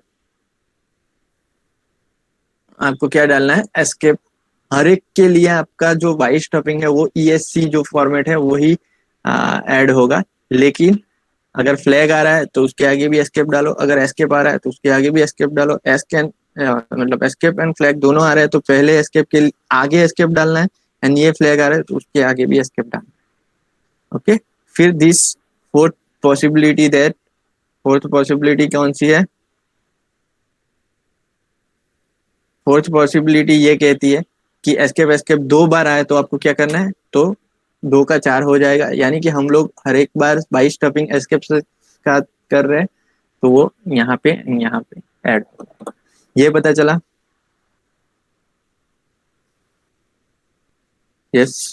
आपको क्या डालना है, एस्केप। हर एक के लिए आपका जो बाइट स्टफिंग है वो ESC जो फॉर्मेट है वही ऐड होगा। लेकिन अगर फ्लैग आ रहा है तो उसके आगे भी एस्केप डालो, अगर एस्केप आ रहा है तो उसके आगे भी एस्केप डालो। मतलब एस्केप एंड फ्लैग दोनों आ रहे हैं तो पहले एस्केप के आगे एस्केप डालना है, एंड ये फ्लैग आ रहा है तो उसके आगे भी एस्केप डालना है। ओके, फिर this fourth possibility that fourth possibility कौन सी है, फोर्थ पॉसिबिलिटी ये कहती है कि एस्केप एस्केप 2 बार आए तो आपको क्या करना है, तो 2 का 4 हो जाएगा। यानी कि हम लोग हर एक बार बाई स्टफिंग एस्केप से का कर रहे हैं तो वो यहाँ पे ऐड होगा। ये पता चला? Yes,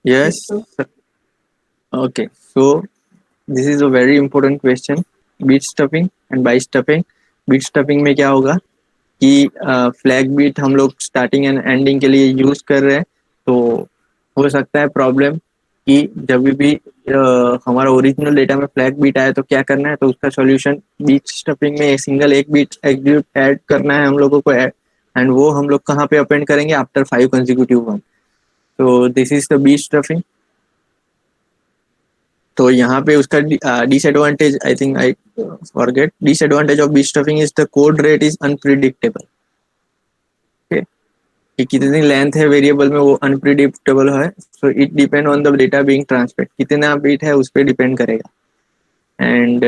yes. Okay, so this is a very important question, bit stuffing and byte stuffing. Bit stuffing में क्या होगा कि फ्लैग बीट हम लोग स्टार्टिंग एंड एंडिंग के लिए यूज कर रहे हैं, तो हो सकता है प्रॉब्लम कि जब भी हमारा ओरिजिनल डेटा में फ्लैग बीट आए तो क्या करना है, तो उसका सॉल्यूशन बीट स्टफिंग में सिंगल एक बीट एग्जीक्यूट ऐड करना है हम लोगों को, एंड वो हम लोग कहाँ पे अपेंड करेंगे, आफ्टर 5 कंसेक्यूटिव वन। तो this is the bit stuffing. तो यहाँ पे उसका disadvantage, I think I forget, disadvantage of bit stuffing is the code rate is unpredictable. कि कितनी लेंथ है वेरिएबल में वो अनप्रिडिक्टेबल है, so it depend on the data being transferred, कितना बिट है उस पर डिपेंड करेगा। एंड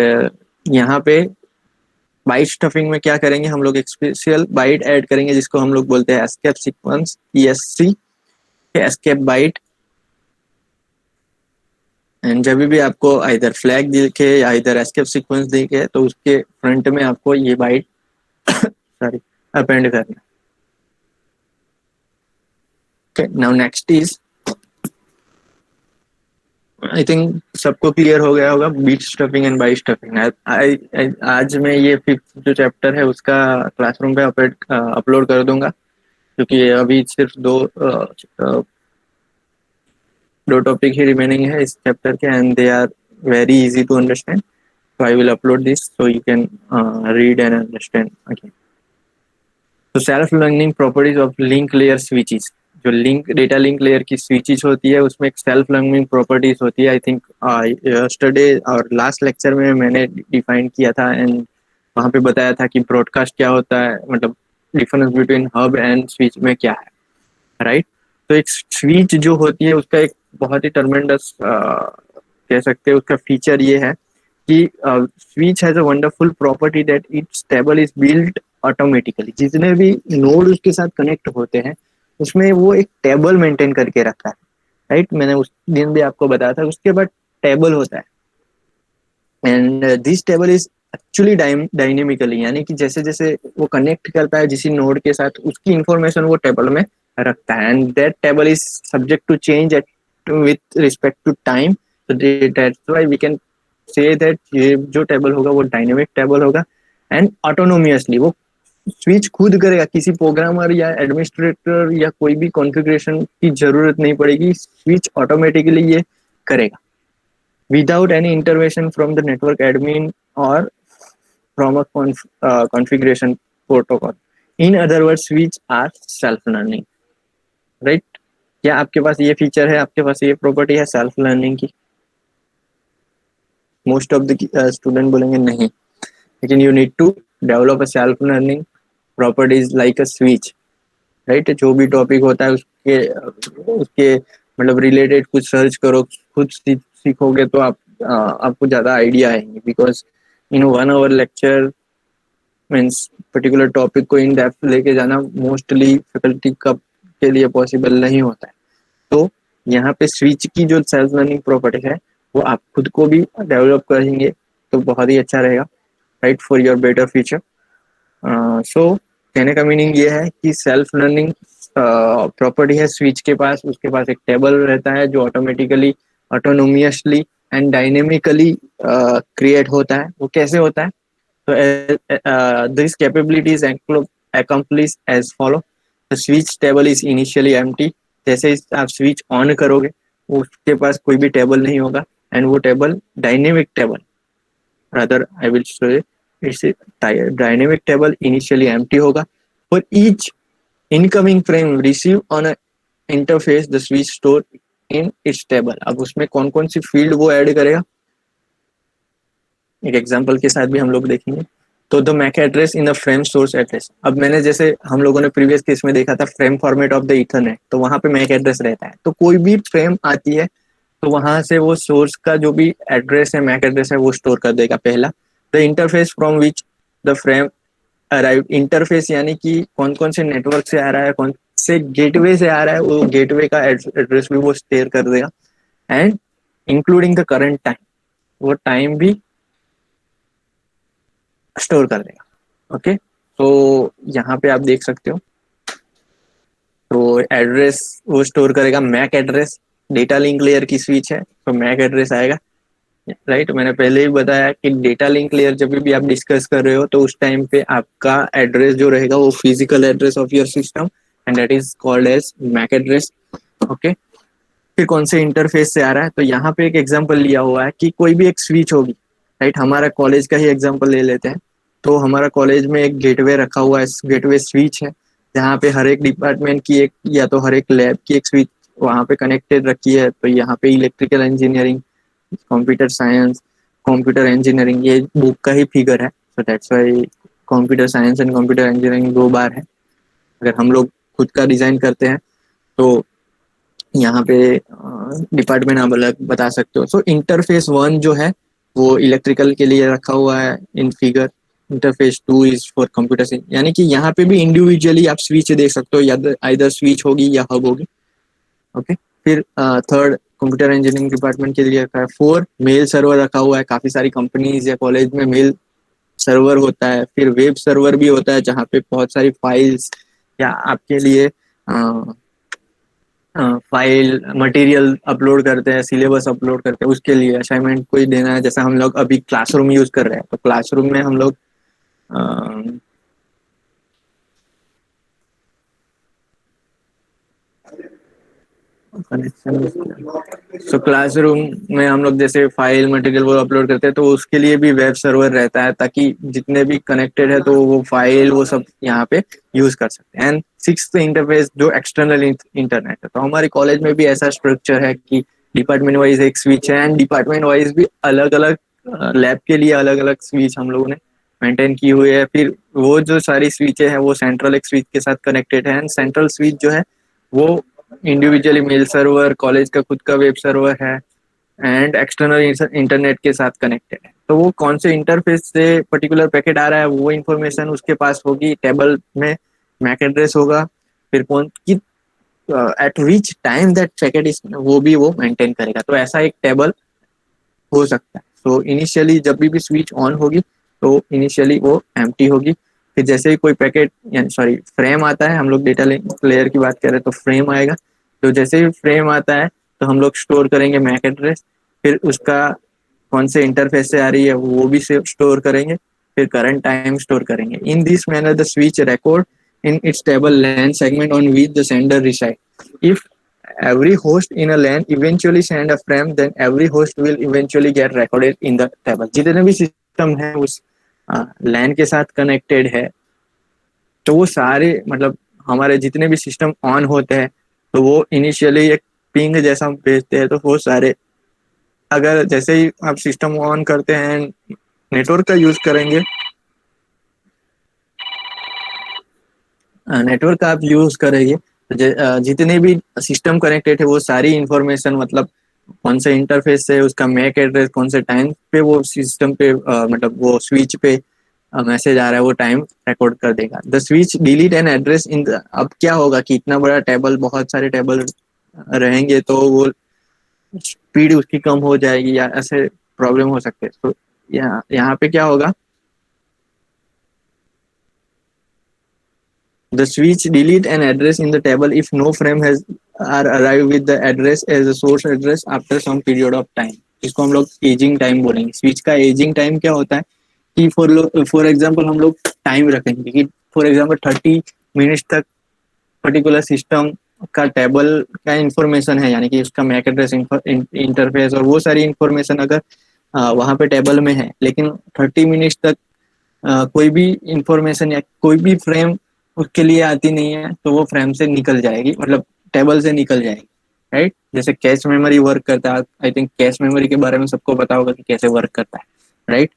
यहाँ पे बाइट स्टफिंग में क्या करेंगे, हम लोग एक स्पेशल बाइट ऐड करेंगे जिसको हम लोग बोलते हैं escape sequence, ESC escape byte. And जब भी आपको इधर फ्लैग दिखे या इधर एस्केप सीक्वेंस दिखे तो उसके फ्रंट में आपको ये बाइट सॉरी अपेंड करना। Okay, now next is I think सबको क्लियर हो गया होगा bit stuffing and byte stuffing. आज मैं ये फिफ्थ जो चैप्टर है उसका क्लासरूम पे अपलोड कर दूंगा, क्योंकि अभी सिर्फ दो टॉपिक ही रिमेनिंग है इस चैप्टर के, and they are very easy to understand. So I will upload this so you can read and understand again. तो self learning properties of link layer switches, जो लिंक डेटा लिंक लेयर की स्विचेस होती है उसमें एक सेल्फ लर्निंग प्रॉपर्टीज होती है। आई थिंक यस्टरडे और लास्ट लेक्चर में मैंने डिफाइन किया था, एंड वहाँ पे बताया था कि ब्रॉडकास्ट क्या होता है, मतलब difference between hub and switch में क्या है, राइट। तो एक स्विच जो होती है उसका एक बहुत ही टर्मेंडस कह सकते हैं उसका फीचर ये है कि switch has a wonderful property that it's table is built automatically. जितने भी नोड उसके साथ कनेक्ट होते हैं उसमें वो एक टेबल मेंटेन करके रखा है, राइट। मैंने उस दिन भी आपको बताया था। उसके बाद टेबल होता है, and this table is actually dynamically, यानी कि जैसे जैसे वो कनेक्ट करता है जिस नोड के साथ उसकी इंफॉर्मेशन वो टेबल में रखता है, and that table is subject to change at with respect to time. so that's why we can say that ये जो टेबल होगा वो डायनेमिक टेबल होगा, एंड ऑटोनोमियसली वो स्विच खुद करेगा। किसी प्रोग्रामर या एडमिनिस्ट्रेटर या कोई भी कॉन्फ़िगरेशन की जरूरत नहीं पड़ेगी, स्विच ऑटोमेटिकली ये करेगा without any intervention from the network admin or from a configuration protocol. In other words, switch are self-learning, right? क्या आपके पास ये फीचर है, आपके पास ये प्रॉपर्टी है सेल्फ लर्निंग की? मोस्ट ऑफ द स्टूडेंट बोलेंगे नहीं, लेकिन you need to develop a self learning properties like a switch, right. जो भी टॉपिक होता है उसके उसके मतलब रिलेटेड कुछ सर्च करो, खुद सीखोगे तो आपको ज़्यादा आइडिया आएंगे, because in 1 hour lecture means particular topic को इन डेप्थ लेके जाना मोस्टली फैकल्टी का के लिए पॉसिबल नहीं होता है। तो यहाँ पे स्विच की जो सेल्फ लर्निंग प्रॉपर्टी है वो आप खुद को भी डेवलप करेंगे तो बहुत ही अच्छा रहेगा, right, for your better future. So कहने का मीनिंग ये है कि सेल्फ लर्निंग प्रॉपर्टी है स्विच के पास, उसके पास एक टेबल रहता है जो automatically autonomously and dynamically create होता है। वो कैसे होता है? तो this capabilities accomplish as follow. The switch table is initially empty. जैसे आप स्विच ऑन करोगे उसके पास कोई भी टेबल नहीं होगा, एंड वो table dynamic table, rather I will say it's a dynamic table, initially empty होगा। For each incoming frame receive on a interface the switch store in its table। अब उसमें कौन कौन सी फील्ड वो ऐड करेगा एक एग्जांपल के साथ भी हम लोग देखेंगे। तो the MAC address in the frame source address, अब मैंने जैसे हम लोगों ने प्रीवियस केस में देखा था frame format of the Ethernet, तो वहां पे मैक एड्रेस रहता है। तो कोई भी फ्रेम आती है तो वहां से वो सोर्स का जो भी एड्रेस है, मैक एड्रेस है, वो स्टोर कर देगा। पहला the interface from which the frame arrive, interface यानी कि कौन कौन से नेटवर्क से आ रहा है, कौन से गेटवे से आ रहा है, वो गेटवे का एड्रेस भी वो स्टेयर कर देगा, and including the current time, वो टाइम भी स्टोर कर देगा। ओके, तो यहाँ पे आप देख सकते हो, तो एड्रेस वो स्टोर करेगा MAC address. Data link layer की स्विच है तो मैक एड्रेस आएगा, राइट। मैंने पहले ही बताया कि डेटा लिंक लेयर जब भी आप डिस्कस कर रहे हो तो उस टाइम पे आपका एड्रेस जो रहेगा वो physical address of your system, and that is called as MAC address. Okay, फिर कौन से इंटरफेस से आ रहा है, तो यहाँ पे एक एग्जांपल लिया हुआ है कि कोई भी एक स्विच होगी, राइट। हमारा कॉलेज का ही एग्जांपल ले लेते हैं। तो हमारा कॉलेज में एक गेटवे रखा हुआ है, गेटवे स्विच है, जहाँ पे हर एक डिपार्टमेंट की एक या तो हर एक लैब की एक स्विच वहाँ पे कनेक्टेड रखी है। तो यहाँ पे electrical engineering, computer science, computer engineering, ये बुक का ही फिगर है। So that's why computer science and computer engineering 2 बार है। अगर हम लोग खुद का डिजाइन करते हैं तो यहाँ पे डिपार्टमेंट आप अलग बता सकते हो। सो इंटरफेस 1 जो है वो इलेक्ट्रिकल के लिए रखा हुआ है in figure. Interface 2 is for computer science, यानी कि यहाँ पे भी इंडिविजुअली आप स्विच देख सकते हो, या आइदर स्विच होगी या हब होगी। ओके, फिर थर्ड कंप्यूटर इंजीनियरिंग डिपार्टमेंट के लिए रखा है। 4 मेल सर्वर रखा हुआ है। काफी सारी कंपनीज या कॉलेज में मेल सर्वर होता है। फिर वेब सर्वर भी होता है जहाँ पे बहुत सारी फाइल्स या आपके लिए फाइल मटेरियल अपलोड करते हैं, सिलेबस अपलोड करते हैं, उसके लिए असाइनमेंट कोई देना है, जैसा हम लोग अभी क्लासरूम यूज कर रहे हैं, तो क्लासरूम में हम लोग सो क्लासरूम में हम लोग जैसे फाइल मटेरियल वो अपलोड करते हैं, तो उसके लिए भी वेब सर्वर रहता है, ताकि जितने भी कनेक्टेड है तो वो फाइल वो सब यहाँ पे यूज कर सकते हैं। एंड सिक्स्थ इंटरफेस जो एक्सटर्नल इंटरनेट है, तो हमारे कॉलेज में भी ऐसा स्ट्रक्चर है कि डिपार्टमेंट वाइज एक स्विच है, एंड डिपार्टमेंट वाइज भी अलग अलग लैब के लिए अलग अलग स्विच हम लोगों ने मेंटेन की हुई है। फिर वो जो सारी स्विचें हैं वो सेंट्रल एक स्विच के साथ कनेक्टेड है, एंड सेंट्रल स्विच जो है वो इंडिविजुअली मेल सर्वर, कॉलेज का खुद का वेब सर्वर है, एंड एक्सटर्नल इंटरनेट के साथ कनेक्टेड है। तो वो कौन से इंटरफेस से पर्टिकुलर पैकेट आ रहा है वो इन्फॉर्मेशन उसके पास होगी, टेबल में मैक एड्रेस होगा, फिर कौन की eight which time that packet is वो भी वो मेंटेन करेगा। तो ऐसा एक टेबल हो सकता है। तो इनिशियली जब भी स्विच ऑन होगी तो इनिशियली वो एम्प्टी होगी, फिर जैसे ही कोई पैकेट यानी सॉरी फ्रेम आता है, हम लोग डेटा लेयर की बात करें तो फ्रेम आएगा, तो जैसे ही फ्रेम आता है तो हम लोग स्टोर करेंगे मैक एड्रेस, फिर उसका कौन से इंटरफेस से आ रही है वो भी स्टोर करेंगे, फिर करंट टाइम स्टोर करेंगे। In this manner the switch record in its table LAN segment on which the sender reside. If every host in a LAN eventually send a frame, then every host will eventually get recorded in the table. जितने भी सिस्टम है उस LAN के साथ कनेक्टेड है, तो वो सारे मतलब हमारे जितने भी सिस्टम ऑन होते हैं तो वो इनिशियली एक पिंग जैसा भेजते हैं, तो वो सारे अगर जैसे ही आप सिस्टम ऑन करते हैं नेटवर्क का यूज करेंगे, नेटवर्क आप यूज करेंगे तो जितने भी सिस्टम कनेक्टेड है वो सारी इंफॉर्मेशन मतलब कौन से इंटरफेस से उसका मैक एड्रेस कौन से टाइम पे वो सिस्टम पे मतलब वो स्विच पे मैसेज आ रहा है वो टाइम रिकॉर्ड कर देगा। The switch delete an address in the, अब क्या होगा कि इतना बड़ा टेबल बहुत सारे टेबल रहेंगे तो वो स्पीड उसकी कम हो जाएगी या ऐसे प्रॉब्लम हो सकते हैं। तो यहाँ पे क्या होगा, the switch delete an address in the table if no frame has are arrived with the address as a source address after some period of time. इसको हम लोग एजिंग टाइम बोलेंगे। स्विच का एजिंग टाइम क्या होता है कि फॉर एग्जांपल हम लोग टाइम रखेंगे कि फॉर एग्जांपल 30 मिनट तक पर्टिकुलर सिस्टम का टेबल का इंफॉर्मेशन है, यानी कि उसका मैक एड्रेस इंटरफेस और वो सारी इंफॉर्मेशन अगर वहाँ पे टेबल में है, लेकिन 30 मिनट तक कोई भी इंफॉर्मेशन या कोई भी फ्रेम उसके लिए आती नहीं है, तो वो फ्रेम से निकल जाएगी, मतलब टेबल से निकल जाएगी, राइट। जैसे कैश मेमोरी वर्क करता है, आई थिंक कैश मेमोरी के बारे में सबको पता होगा कि कैसे वर्क करता है, राइट।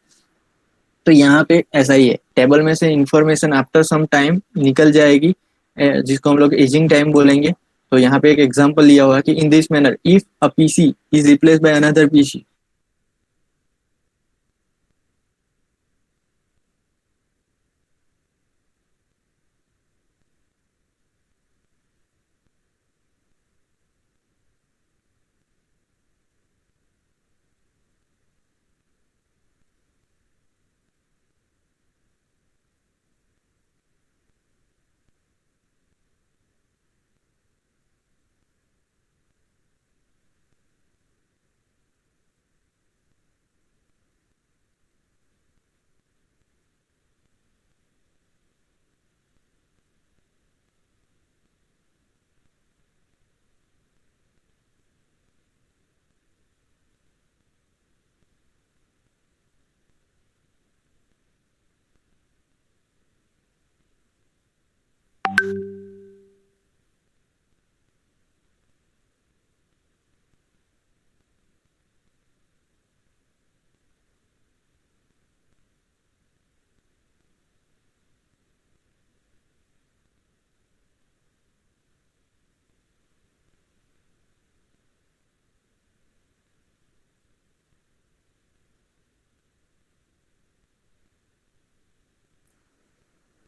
तो यहाँ पे ऐसा ही है, टेबल में से इंफॉर्मेशन आफ्टर सम टाइम निकल जाएगी, जिसको हम लोग एजिंग टाइम बोलेंगे। तो यहाँ पे एक एग्जांपल लिया हुआ कि in this manner if a PC is replaced by another PC.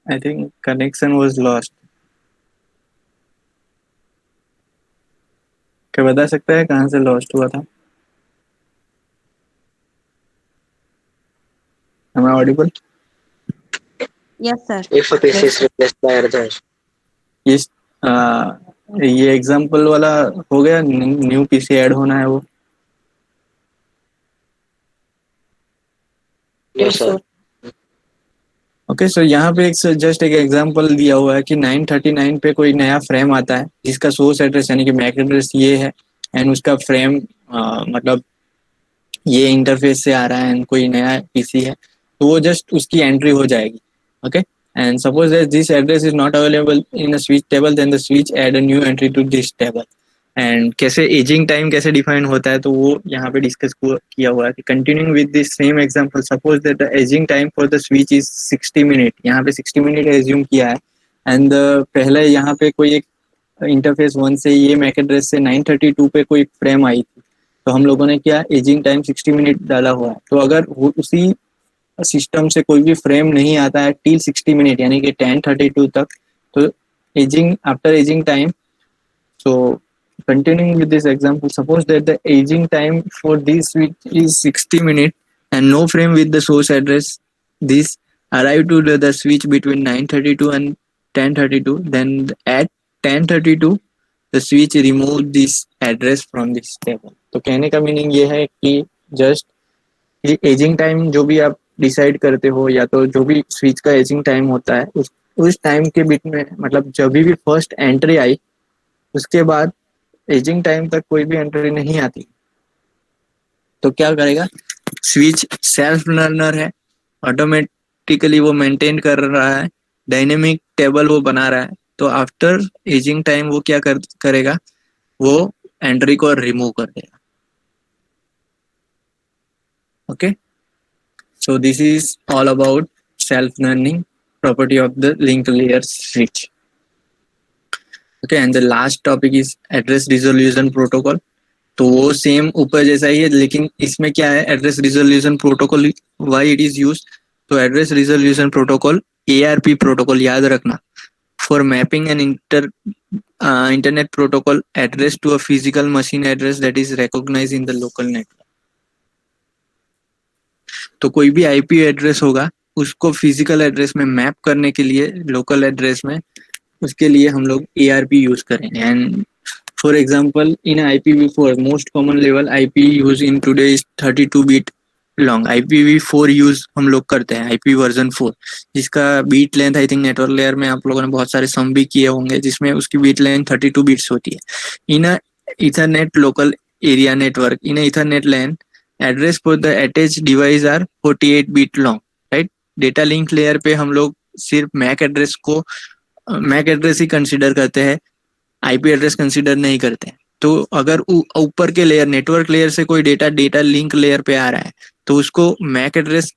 I think connection was lost. क्या बता सकता है कहाँ से लॉस्ट हुआ था? Am I audible? Yes, sir. If a PC is replaced by others. Yes. ये एग्जांपल वाला हो गया, न्यू पीसी ऐड होना है वो। Yes, sir. ओके सो यहाँ पे एक जस्ट एक एग्जांपल दिया हुआ है कि 939 पे कोई नया फ्रेम आता है जिसका सोर्स एड्रेस यानी कि मैक एड्रेस ये है, एंड उसका फ्रेम मतलब ये इंटरफेस से आ रहा है एंड कोई नया पीसी है, तो वो जस्ट उसकी एंट्री हो जाएगी। Okay, and suppose that this address is not available in a switch table, then the switch add a new entry to this table. And कैसे एजिंग टाइम कैसे डिफाइन होता है, तो वो यहाँ पे डिस्कस किया हुआ है कि continuing with this same example, suppose that the ageing time for the switch is 60 minute, यहाँ पे 60 मिनट एज्यूम किया है, एंड पहले यहाँ पे कोई एक इंटरफेस 1 से ये मैक एड्रेस से 932 पे कोई फ्रेम आई थी, तो हम लोगों ने क्या एजिंग टाइम 60 मिनट डाला हुआ है। तो अगर वो उसी सिस्टम से कोई भी फ्रेम नहीं आता है टिल 60 मिनट यानी कि 1032 तक, तो ageing after ageing time, so continuing with this example, suppose that the aging time for this switch is 60 minutes and no frame with the source address this arrive to the switch between 932 and 1032, then at 1032 the switch remove this address from this table। तो कहने का मीनिंग ये है कि जस्ट एजिंग टाइम जो भी आप डिसाइड करते हो या तो जो भी स्विच का एजिंग टाइम होता है उस टाइम के बीच में, मतलब जब भी फर्स्ट एंट्री आई उसके बाद एजिंग टाइम तक कोई भी एंट्री नहीं आती, तो क्या करेगा, स्विच सेल्फ लर्नर है, ऑटोमेटिकली वो मेंटेन कर रहा है, डायनेमिक टेबल वो बना रहा है, तो आफ्टर एजिंग टाइम वो क्या करेगा, वो एंट्री को रिमूव कर देगा। Okay, so this is all about self learning property of the link layer switch. Okay, and the last topic is address resolution protocol. तो वो सेम ऊपर जैसा ही है, लेकिन इसमें क्या है, address resolution protocol why it is used. तो address resolution protocol ARP protocol याद रखना, for mapping an internet protocol address to a physical machine address that is recognised in the local network. तो कोई भी IP एड्रेस होगा उसको फिजिकल एड्रेस में मैप करने के लिए लोकल एड्रेस में, उसके लिए हम लोग ARP यूज करेंगे। And for example, in IPv4, most common level IP use in today is 32 bit long। IPv4 use हम लोग करते हैं, IP वर्जन 4, जिसका bit length I think network layer में आप लोगों ने बहुत सारे सम भी किए होंगे, जिसमें उसकी बीट लेंथ 32 बिट्स होती है। In Ethernet local area network, in Ethernet LAN address for the attached device are 48 bit long, right. Data link layer पे हम लोग सिर्फ मैक एड्रेस को मैक एड्रेस ही कंसिडर करते हैं, IP एड्रेस कंसिडर नहीं करते हैं। तो अगर ऊपर के लेयर नेटवर्क लेयर से कोई डेटा लिंक लेयर पे आ रहा है तो उसको मैक एड्रेस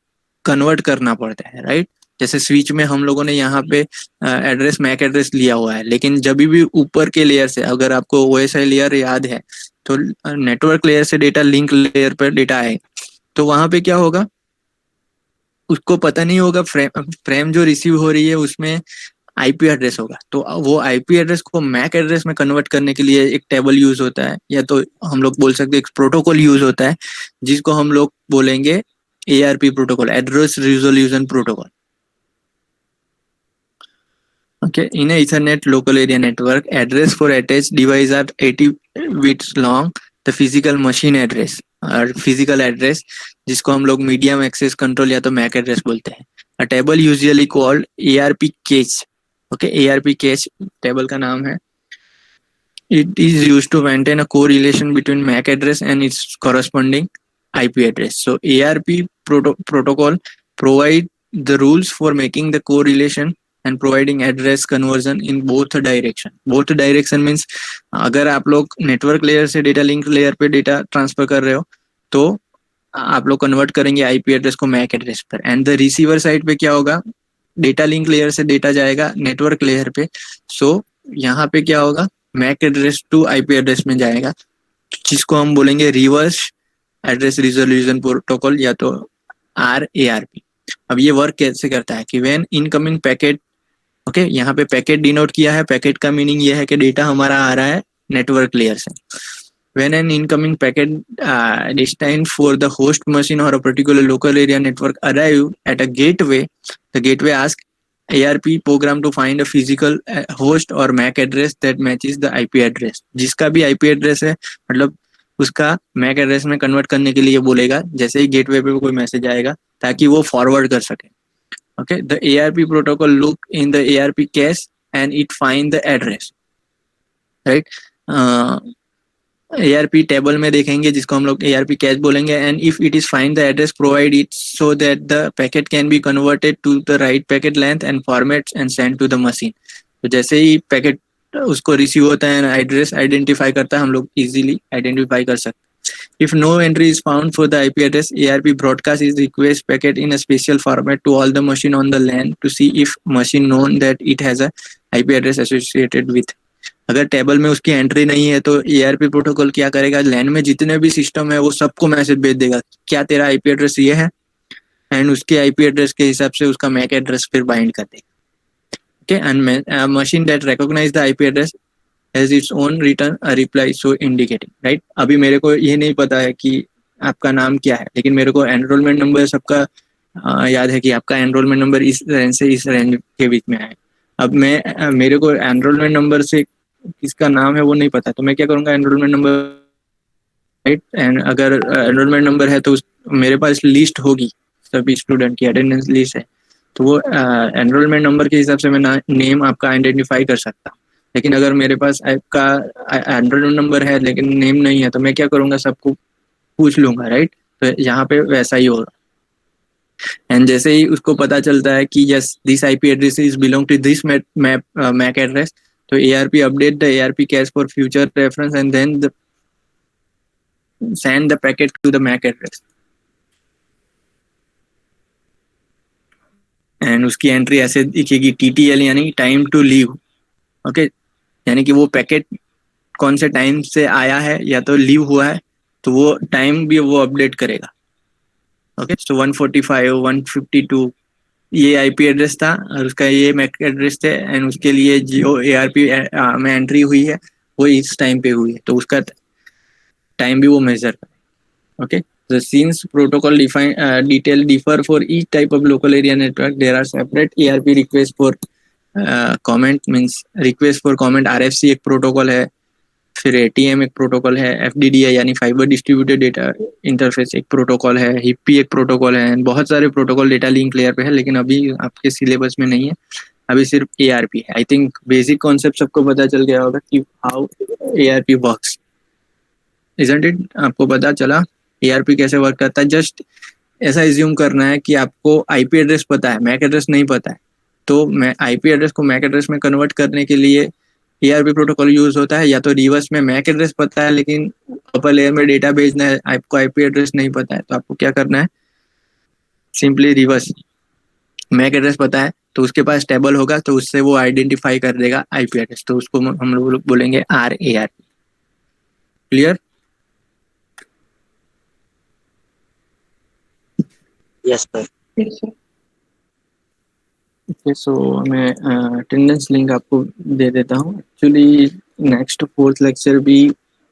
कन्वर्ट करना पड़ता है, राइट। जैसे स्विच में हम लोगों ने यहाँ पे एड्रेस मैक एड्रेस लिया हुआ है, लेकिन जब भी ऊपर के लेयर से, अगर आपको OSI लेयर याद है, तो नेटवर्क लेयर से डेटा लिंक लेयर पर डेटा आएगा, तो वहां पे क्या होगा, उसको पता नहीं होगा फ्रेम जो रिसीव हो रही है उसमें IP एड्रेस होगा। तो वो IP एड्रेस को मैक एड्रेस में कन्वर्ट करने के लिए एक टेबल यूज होता है, या तो हम लोग बोल सकते हैं एक प्रोटोकॉल यूज होता है, जिसको हम लोग बोलेंगे ARP protocol, address resolution protocol. Okay, in a Ethernet local area network, address for attached device are 80 bits long. The physical machine address और physical address, जिसको हम लोग medium access control या तो MAC address बोलते हैं। A table usually called ARP cache. Okay, ARP cache table का नाम है। It is used to maintain a correlation between MAC address and its corresponding IP address. So ARP protocol provide the rules for making the correlation and providing address conversion in both direction. Both direction means अगर आप लोग नेटवर्क लेयर से डेटा लिंक लेयर पे डेटा ट्रांसफर कर रहे हो तो आप लोग कन्वर्ट करेंगे IP एड्रेस को मैक एड्रेस पर, एंड द रिसीवर साइड पे क्या होगा, डेटा लिंक लेयर से डेटा जाएगा नेटवर्क लेयर पे। सो यहाँ पे क्या होगा, MAC address to IP address में जाएगा, जिसको हम बोलेंगे रिवर्स एड्रेस रिजोल्यूशन प्रोटोकॉल या तो RARP। अब ये वर्क कैसे करता है कि व्हेन इनकमिंग पैकेट, ओके, यहाँ पे पैकेट डिनोट किया है, पैकेट का मीनिंग ये है कि डेटा हमारा आ रहा है नेटवर्क लेयर से। When an incoming packet destined for the host machine or a particular local area network arrive at a gateway, the gateway asks ARP program to find a physical host or MAC address that matches the IP address. जिसका भी IP address है मतलब उसका MAC एड्रेस में कन्वर्ट करने के लिए बोलेगा जैसे ही गेटवे पे कोई मैसेज आएगा ताकि वो फॉरवर्ड कर सके. Okay, the ARP protocol look in the ARP cache and it find the address, right? ARP table में देखेंगे जिसको हम लोग ARP कैश बोलेंगे and if it is find the address provide it so that the packet can be converted to the right packet length and format and send to the machine. तो जैसे ही पैकेट उसको रिसीव होता है एड्रेस आइडेंटिफाई करता है हम लोग इजीली आइडेंटिफाई कर सकते हैं. If no entry is found for the IP address, ARP broadcast is request packet in a special format to all the machine on the LAN to see if machine known that it has a IP address associated with. अगर टेबल में उसकी एंट्री नहीं है तो ARP प्रोटोकॉल क्या करेगा, लैन में जितने भी सिस्टम है वो सबको मैसेज भेज देगा क्या तेरा IP एड्रेस ये है एंड उसके IP एड्रेस के हिसाब से उसका मैक एड्रेस फिर बाइंड कर देगा. Okay, and machine that recognise the IP address has its own return a reply so indicating, right? अभी मेरे को ये नहीं पता है कि आपका नाम क्या है लेकिन मेरे को एनरोलमेंट नंबर सबका याद है कि आपका एनरोलमेंट नंबर इस रेंज से इस रेंज के बीच में है. अब मैं मेरे को एनरोलमेंट नंबर से किसका नाम है वो नहीं पता तो मैं क्या करूँगा एनरोलमेंट नंबर, राइट? एंड अगर एनरोलमेंट नंबर है तो मेरे पास लिस्ट होगी सभी स्टूडेंट की अटेंडेंस लिस्ट है तो वो एनरोलमेंट नंबर के हिसाब से मैं नेम आपका आइडेंटिफाई कर सकता हूँ. लेकिन अगर मेरे पास आपका एनरोलमेंट नंबर है लेकिन नेम नहीं है तो मैं क्या करूँगा सबको पूछ लूँगा, राइट? तो यहाँ पे वैसा ही होगा. एंड जैसे ही उसको पता चलता है कि yes this IP address is belong to this MAC address तो ARP update the ARP cache for future reference and then send the packet to the MAC address. And उसकी एंट्री ऐसे दिखेगी TTL यानी टाइम टू लीव. ओके, यानी कि वो पैकेट कौन से टाइम से आया है या तो लीव हुआ है तो वो टाइम भी वो अपडेट करेगा. ओके, सो 145 152 ये IP एड्रेस था और उसका ये मैक एड्रेस थे एंड उसके लिए जो ARP में एंट्री हुई है वो इस टाइम पे हुई है तो उसका टाइम भी वो मेजर करेगा. Okay, the since protocol define detail differ for each type of local area network there are separate ARP request for comment means request for comment. RFC एक प्रोटोकॉल है, फिर ATM एक प्रोटोकॉल है, FDDI यानी फाइबर डिस्ट्रीब्यूटेड डेटा इंटरफेस एक प्रोटोकॉल है, HIPPY एक प्रोटोकॉल है. बहुत सारे प्रोटोकॉल डेटा लिंक लेयर पे है लेकिन अभी आपके सिलेबस में नहीं है, अभी सिर्फ ARP है. आई थिंक बेसिक कॉन्सेप्ट सबको पता चल गया होगा कि how ARP works, isn't it? आपको पता चला ARP कैसे वर्क करता है? जस्ट ऐसा एज्यूम करना है कि आपको IP एड्रेस पता है, मैक एड्रेस नहीं पता है तो मैं IP एड्रेस को मैक एड्रेस में कन्वर्ट करने के लिए ARP प्रोटोकॉल यूज होता है, या तो रिवर्स में मैक एड्रेस पता है लेकिन अपर लेयर में डेटा भेजना है, आपको IP एड्रेस नहीं पता है तो आपको क्या करना है, सिंपली रिवर्स. मैक एड्रेस पता है तो उसके पास टेबल होगा तो उससे वो आइडेंटिफाई कर देगा IP एड्रेस तो उसको हम लोग बोलेंगे RARP. Clear? Yes, sir. Okay, so मैं अटेंडेंस लिंक आपको दे देता हूँ. एक्चुअली नेक्स्ट फोर्थ लेक्चर भी